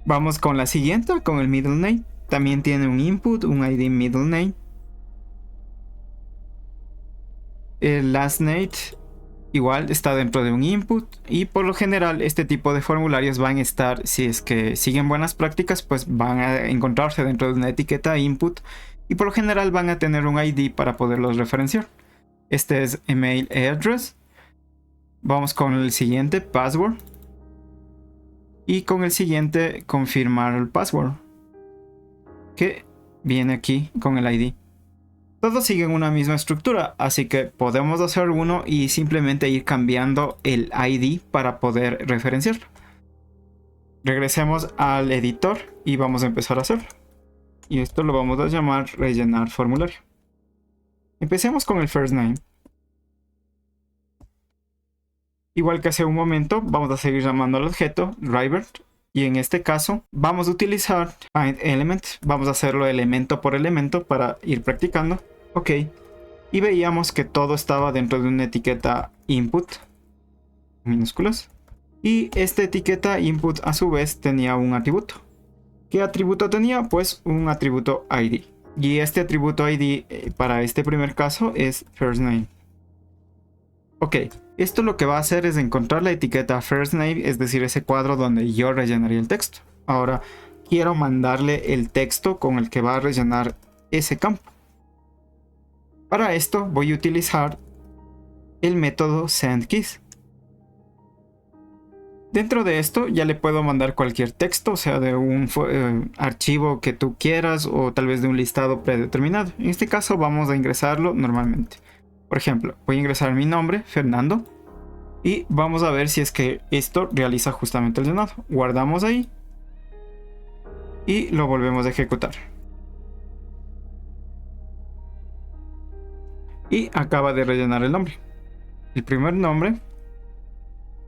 S1: Vamos con la siguiente, con el middle name. También tiene un input, un ID middle name. El last name igual está dentro de un input y por lo general este tipo de formularios van a estar, si es que siguen buenas prácticas, pues van a encontrarse dentro de una etiqueta input y por lo general van a tener un ID para poderlos referenciar. Este es email address. Vamos con el siguiente, password. Y con el siguiente, confirmar el password, que viene aquí con el ID. Todos siguen una misma estructura, así que podemos hacer uno y simplemente ir cambiando el ID para poder referenciarlo. Regresemos al editor y vamos a empezar a hacerlo. Y esto lo vamos a llamar rellenar formulario. Empecemos con el first name. Igual que hace un momento, vamos a seguir llamando al objeto driver. Y en este caso, vamos a utilizar findElement. Vamos a hacerlo elemento por elemento para ir practicando. Ok. Y veíamos que todo estaba dentro de una etiqueta input, minúsculas. Y esta etiqueta input a su vez tenía un atributo. ¿Qué atributo tenía? Pues un atributo ID. Y este atributo ID para este primer caso es first name. Ok, esto lo que va a hacer es encontrar la etiqueta first name, es decir, ese cuadro donde yo rellenaría el texto. Ahora, quiero mandarle el texto con el que va a rellenar ese campo. Para esto voy a utilizar el método sendKeys. Dentro de esto ya le puedo mandar cualquier texto, o sea, de un archivo que tú quieras o tal vez de un listado predeterminado. En este caso vamos a ingresarlo normalmente. Por ejemplo, voy a ingresar mi nombre, Fernando, y vamos a ver si es que esto realiza justamente el llenado. Guardamos ahí y lo volvemos a ejecutar. Y acaba de rellenar el nombre. El primer nombre,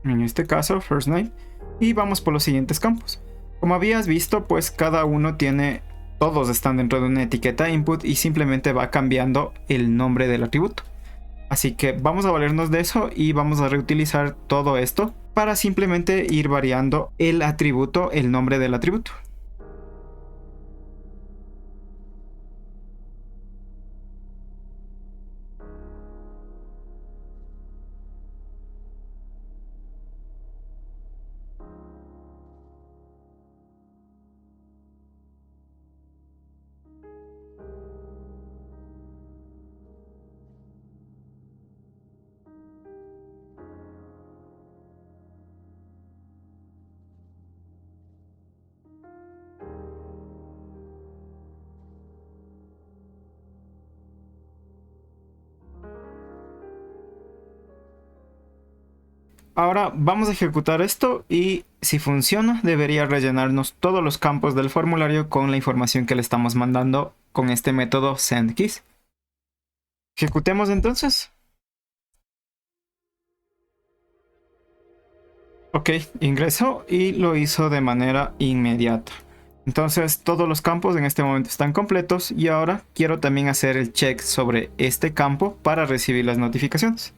S1: en este caso first name, y vamos por los siguientes campos. Como habías visto, pues cada uno tiene, todos están dentro de una etiqueta input y simplemente va cambiando el nombre del atributo. Así que vamos a valernos de eso y vamos a reutilizar todo esto para simplemente ir variando el atributo, el nombre del atributo. ahora vamos a ejecutar esto y si funciona debería rellenarnos todos los campos del formulario con la información que le estamos mandando con este método sendKeys. Ejecutemos entonces. Ok, ingresó y lo hizo de manera inmediata. Entonces todos los campos en este momento están completos y ahora quiero también hacer el check sobre este campo para recibir las notificaciones.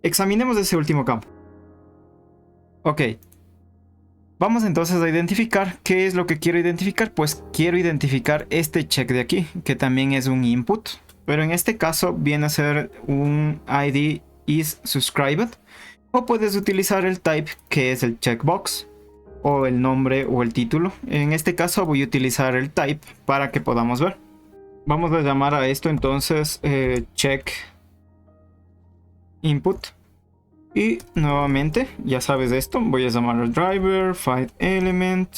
S1: Examinemos ese último campo. Ok. Vamos entonces a identificar qué es lo que quiero identificar. Pues quiero identificar este check de aquí, que también es un input. Pero en este caso viene a ser un ID is subscribed. O puedes utilizar el type, que es el checkbox, o el nombre o el título. En este caso voy a utilizar el type para que podamos ver. Vamos a llamar a esto entonces check input. Y nuevamente, ya sabes esto, voy a llamar al driver find element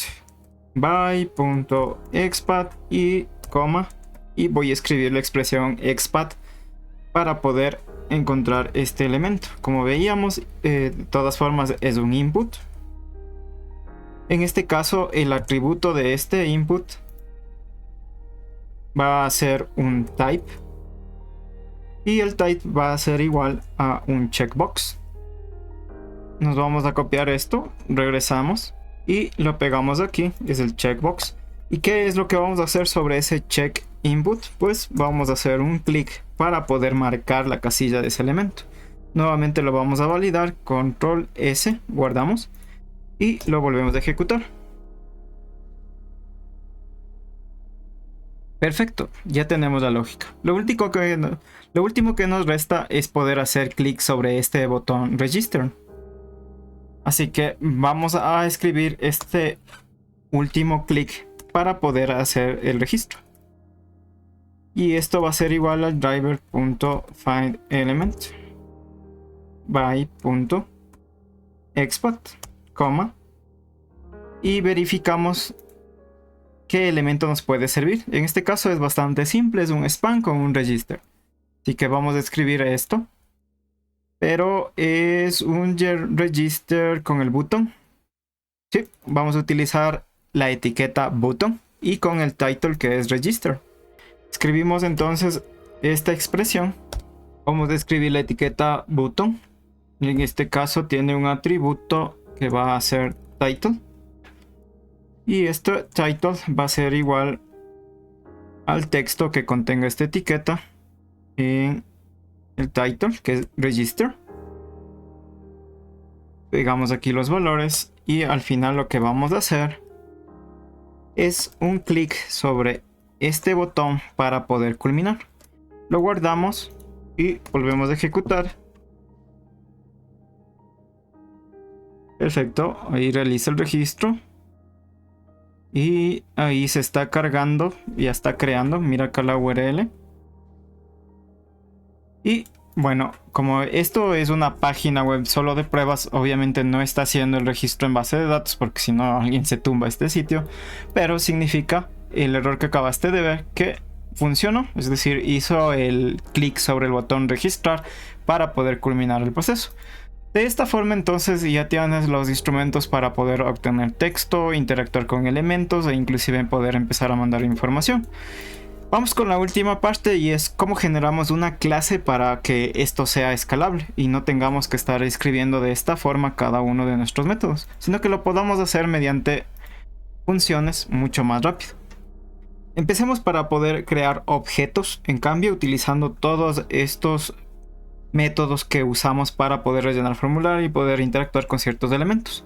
S1: by.expat y coma, y voy a escribir la expresión expat para poder encontrar este elemento. Como veíamos, de todas formas es un input. En este caso, el atributo de este input va a ser un type y el type va a ser igual a un checkbox. Nos vamos a copiar esto, regresamos y lo pegamos aquí, es el checkbox. ¿Y qué es lo que vamos a hacer sobre ese check input? Pues vamos a hacer un clic para poder marcar la casilla de ese elemento. Nuevamente lo vamos a validar, control S, guardamos y lo volvemos a ejecutar. Perfecto, ya tenemos la lógica. Lo último que nos resta es poder hacer clic sobre este botón register. Así que vamos a escribir este último clic para poder hacer el registro. Y esto va a ser igual al driver.findElement by.expat, y verificamos qué elemento nos puede servir. En este caso es bastante simple, es un span con un register. Así que vamos a escribir esto. Pero es un register con el button. Sí, vamos a utilizar la etiqueta button y con el title que es register. Escribimos entonces esta expresión. Vamos a escribir la etiqueta button. Y en este caso tiene un atributo que va a ser title. Y este title va a ser igual al texto que contenga esta etiqueta en el title, que es register. Pegamos aquí los valores y al final lo que vamos a hacer es un clic sobre este botón para poder culminar. Lo guardamos y volvemos a ejecutar. Perfecto, ahí realiza el registro y ahí se está cargando, ya está creando. Mira acá la URL. Y bueno, como esto es una página web solo de pruebas, obviamente no está haciendo el registro en base de datos porque si no alguien se tumba este sitio, pero significa el error que acabaste de ver que funcionó, es decir, hizo el clic sobre el botón registrar para poder culminar el proceso. De esta forma entonces ya tienes los instrumentos para poder obtener texto, interactuar con elementos e inclusive poder empezar a mandar información. Vamos con la última parte y es cómo generamos una clase para que esto sea escalable y no tengamos que estar escribiendo de esta forma cada uno de nuestros métodos, sino que lo podamos hacer mediante funciones mucho más rápido. Empecemos para poder crear objetos, en cambio utilizando todos estos métodos que usamos para poder rellenar formulario y poder interactuar con ciertos elementos.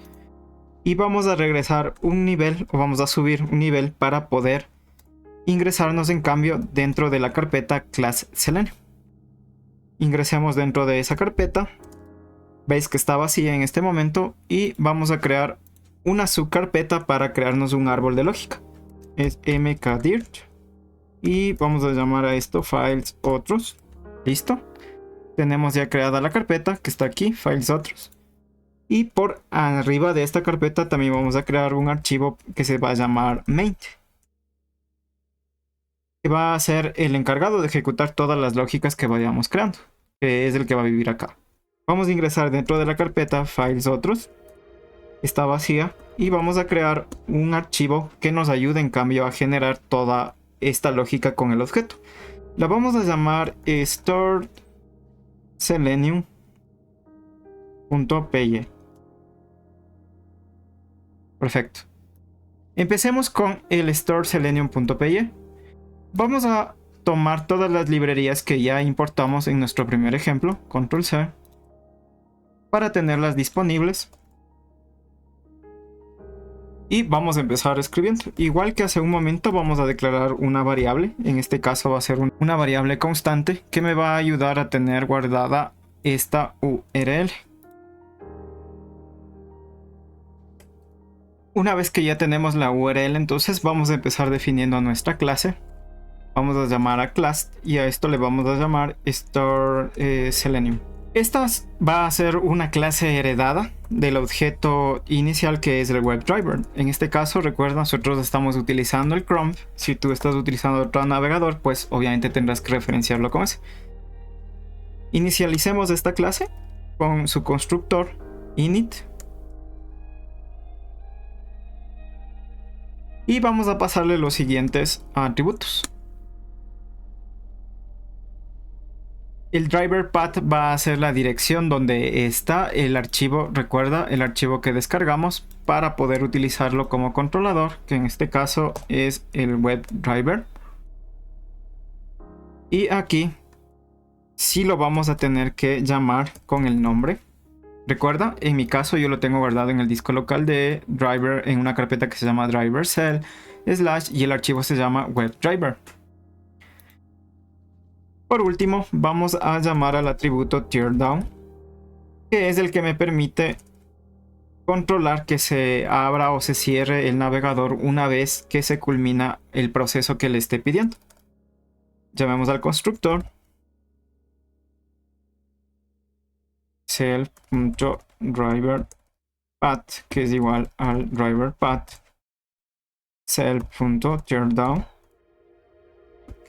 S1: Y vamos a regresar un nivel o vamos a subir un nivel para poder ingresarnos en cambio dentro de la carpeta class Selenium. Ingresemos dentro de esa carpeta. Veis que está vacía en este momento y vamos a crear una subcarpeta para crearnos un árbol de lógica. Es mkdirt y vamos a llamar a esto files otros. Listo. Tenemos ya creada la carpeta que está aquí, files otros. Y por arriba de esta carpeta también vamos a crear un archivo que se va a llamar main, que va a ser el encargado de ejecutar todas las lógicas que vayamos creando, que es el que va a vivir acá. Vamos a ingresar dentro de la carpeta Files Otros. Está vacía. Y vamos a crear un archivo que nos ayude en cambio a generar toda esta lógica con el objeto. La vamos a llamar storedselenium.py. Perfecto. Empecemos con el storedselenium.py. Vamos a tomar todas las librerías que ya importamos en nuestro primer ejemplo, control C, para tenerlas disponibles. Y vamos a empezar escribiendo. Igual que hace un momento vamos a declarar una variable. En este caso va a ser una variable constante que me va a ayudar a tener guardada esta URL. Una vez que ya tenemos la URL, entonces vamos a empezar definiendo nuestra clase. Vamos a llamar a class y a esto le vamos a llamar storedSelenium. Esta va a ser una clase heredada del objeto inicial que es el WebDriver. En este caso, recuerda, nosotros estamos utilizando el Chrome. Si tú estás utilizando otro navegador, pues obviamente tendrás que referenciarlo con ese. Inicialicemos esta clase con su constructor init. Y vamos a pasarle los siguientes atributos. El driver path va a ser la dirección donde está el archivo, recuerda, el archivo que descargamos para poder utilizarlo como controlador, que en este caso es el WebDriver. Y aquí sí lo vamos a tener que llamar con el nombre. Recuerda, en mi caso yo lo tengo guardado en el disco local de driver en una carpeta que se llama driver/cell/ y el archivo se llama WebDriver. Por último, vamos a llamar al atributo teardown, que es el que me permite controlar que se abra o se cierre el navegador una vez que se culmina el proceso que le esté pidiendo. Llamemos al constructor self.driverPath, que es igual al driverPath self.teardown,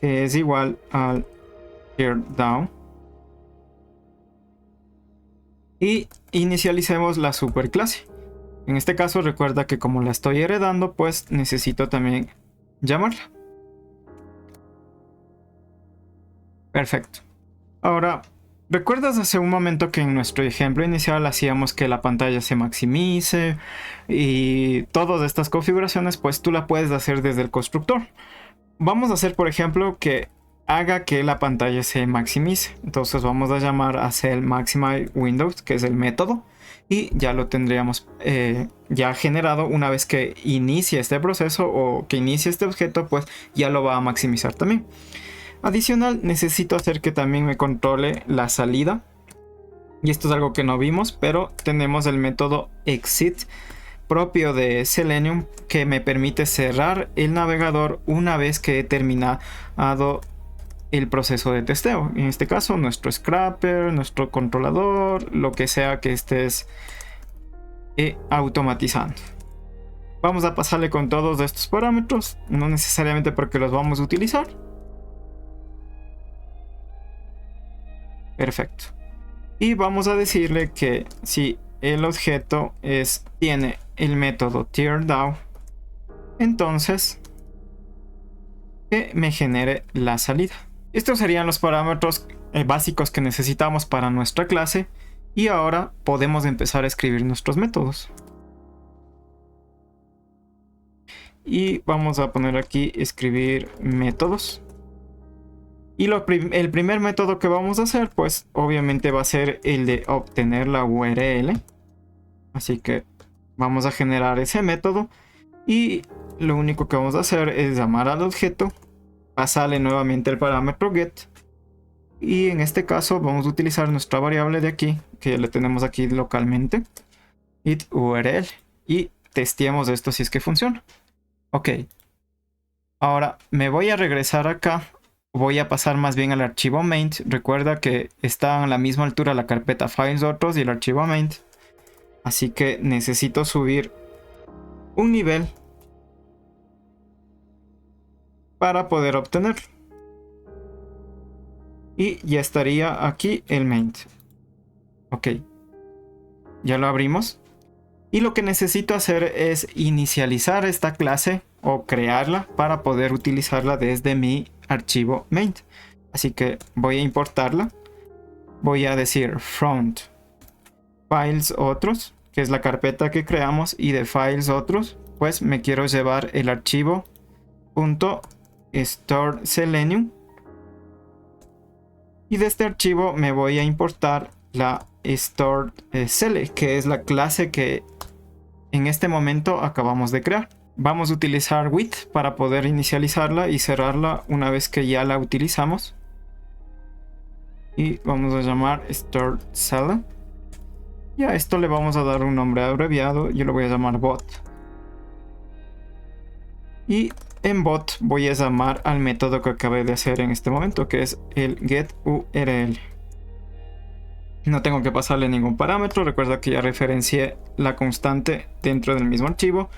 S1: que es igual al teardown. Y inicialicemos la superclase. En este caso recuerda que como la estoy heredando, pues necesito también llamarla. Perfecto. Ahora, ¿recuerdas hace un momento que en nuestro ejemplo inicial hacíamos que la pantalla se maximice y todas estas configuraciones pues tú la puedes hacer desde el constructor? Vamos a hacer por ejemplo que haga que la pantalla se maximice. Entonces vamos a llamar a self_maximize_windows, que es el método, y ya lo tendríamos ya generado. Una vez que inicie este proceso o que inicie este objeto, pues ya lo va a maximizar también. Adicional, necesito hacer que también me controle la salida, y esto es algo que no vimos, pero tenemos el método exit propio de Selenium que me permite cerrar el navegador una vez que he terminado el proceso de testeo. En este caso, nuestro scraper, nuestro controlador, lo que sea que estés automatizando. Vamos a pasarle con todos estos parámetros, no necesariamente porque los vamos a utilizar. Perfecto. Y vamos a decirle que si el objeto tiene el método teardown, entonces que me genere la salida. Estos serían los parámetros básicos que necesitamos para nuestra clase, y ahora podemos empezar a escribir nuestros métodos. Y vamos a poner aquí escribir métodos. Y el primer método que vamos a hacer, pues obviamente va a ser el de obtener la URL. Así que vamos a generar ese método y lo único que vamos a hacer es llamar al objeto, pasarle nuevamente el parámetro get, y en este caso vamos a utilizar nuestra variable de aquí, que le tenemos aquí localmente, it URL, y testeemos esto si es que funciona. Ok, ahora me voy a regresar acá. Voy a pasar más bien al archivo main. Recuerda que está a la misma altura la carpeta files otros y el archivo main. Así que necesito subir un nivel para poder obtenerlo. Y ya estaría aquí el main. Ok, ya lo abrimos. Y lo que necesito hacer es inicializar esta clase o crearla para poder utilizarla desde mi archivo main. Así que voy a importarla. Voy a decir front files otros, que es la carpeta que creamos, y de files otros, pues me quiero llevar el archivo .store selenium. Y de este archivo me voy a importar la store sele, que es la clase que en este momento acabamos de crear. Vamos a utilizar with para poder inicializarla y cerrarla una vez que ya la utilizamos. Y vamos a llamar store sele. Y a esto le vamos a dar un nombre abreviado. Yo lo voy a llamar bot. Y en bot voy a llamar al método que acabé de hacer en este momento, que es el getURL. No tengo que pasarle ningún parámetro. Recuerda que ya referencié la constante dentro del mismo archivo.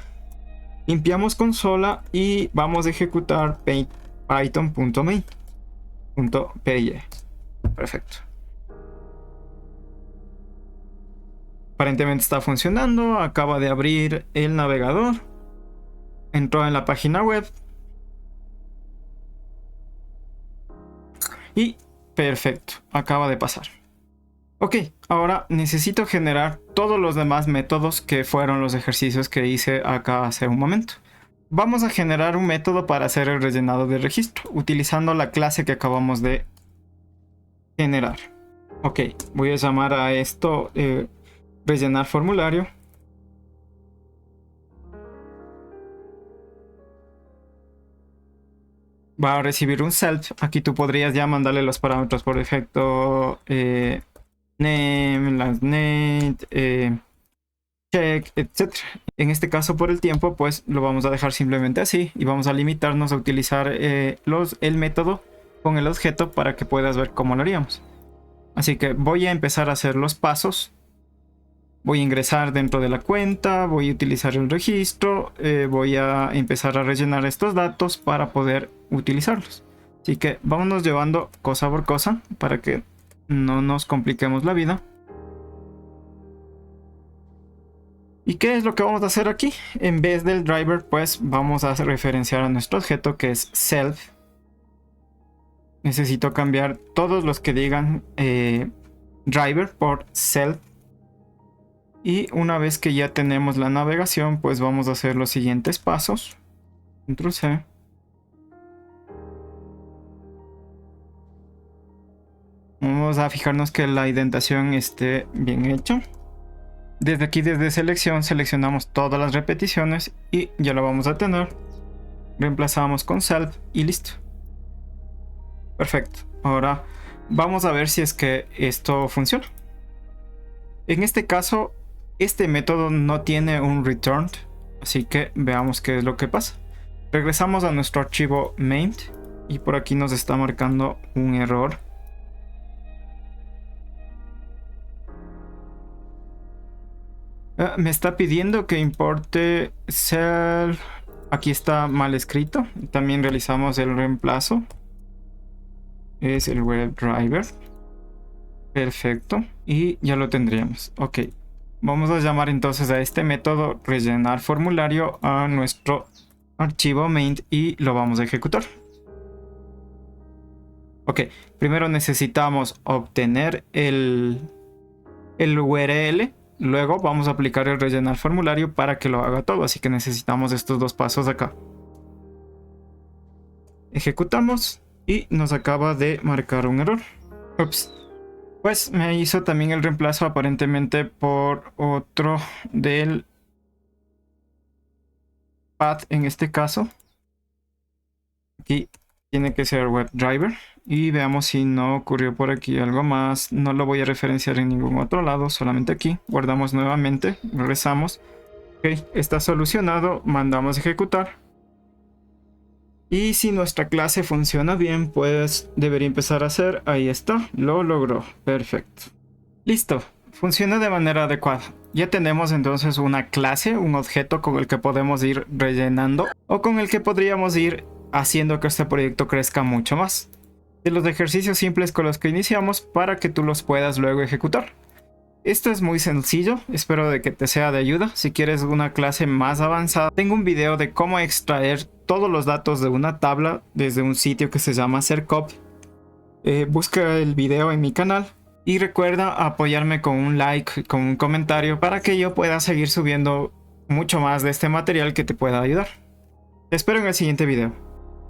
S1: Limpiamos consola y vamos a ejecutar python.main.py. Perfecto. Aparentemente está funcionando. Acaba de abrir el navegador. Entró en la página web. Y perfecto. Acaba de pasar. Ok, ahora necesito generar todos los demás métodos que fueron los ejercicios que hice acá hace un momento. Vamos a generar un método para hacer el rellenado de registro, utilizando la clase que acabamos de generar. Ok, voy a llamar a esto rellenar formulario. Va a recibir un self. Aquí tú podrías ya mandarle los parámetros por defecto. Name, last name, check, etc. En este caso, por el tiempo, pues lo vamos a dejar simplemente así y vamos a limitarnos a utilizar el método con el objeto para que puedas ver cómo lo haríamos. Así que voy a empezar a hacer los pasos. Voy a ingresar dentro de la cuenta, voy a utilizar el registro, voy a empezar a rellenar estos datos para poder utilizarlos. Así que vámonos llevando cosa por cosa para que no nos compliquemos la vida. ¿Y qué es lo que vamos a hacer aquí? En vez del driver, pues vamos a referenciar a nuestro objeto que es self. Necesito cambiar todos los que digan driver por self. Y una vez que ya tenemos la navegación, pues vamos a hacer los siguientes pasos. Control C. Vamos a fijarnos que la indentación esté bien hecha. Desde aquí, desde selección, seleccionamos todas las repeticiones y ya lo vamos a tener. Reemplazamos con self y listo. Perfecto. Ahora vamos a ver si es que esto funciona. En este caso, este método no tiene un return, así que veamos qué es lo que pasa. Regresamos a nuestro archivo main y por aquí nos está marcando un error. Me está pidiendo que importe self. Aquí está mal escrito. También realizamos el reemplazo. Es el WebDriver. Perfecto. Y ya lo tendríamos. Ok. Vamos a llamar entonces a este método rellenar formulario a nuestro archivo main y lo vamos a ejecutar. Ok. Primero necesitamos obtener el URL. Luego vamos a aplicar el rellenar formulario para que lo haga todo. Así que necesitamos estos dos pasos acá. Ejecutamos y nos acaba de marcar un error. Ups. Pues me hizo también el reemplazo aparentemente por otro del path en este caso. Aquí tiene que ser WebDriver. Y veamos si no ocurrió por aquí algo más. No lo voy a referenciar en ningún otro lado, solamente aquí. Guardamos nuevamente, regresamos. Ok, está solucionado, mandamos a ejecutar. Y si nuestra clase funciona bien, pues debería empezar a hacer. Ahí está, lo logró. Perfecto. Listo, funciona de manera adecuada. Ya tenemos entonces una clase, un objeto con el que podemos ir rellenando o con el que podríamos ir haciendo que este proyecto crezca mucho más. De los ejercicios simples con los que iniciamos para que tú los puedas luego ejecutar. Esto es muy sencillo, espero de que te sea de ayuda. Si quieres una clase más avanzada, tengo un video de cómo extraer todos los datos de una tabla desde un sitio que se llama CERCOP. Busca el video en mi canal y recuerda apoyarme con un like, con un comentario para que yo pueda seguir subiendo mucho más de este material que te pueda ayudar. Te espero en el siguiente video.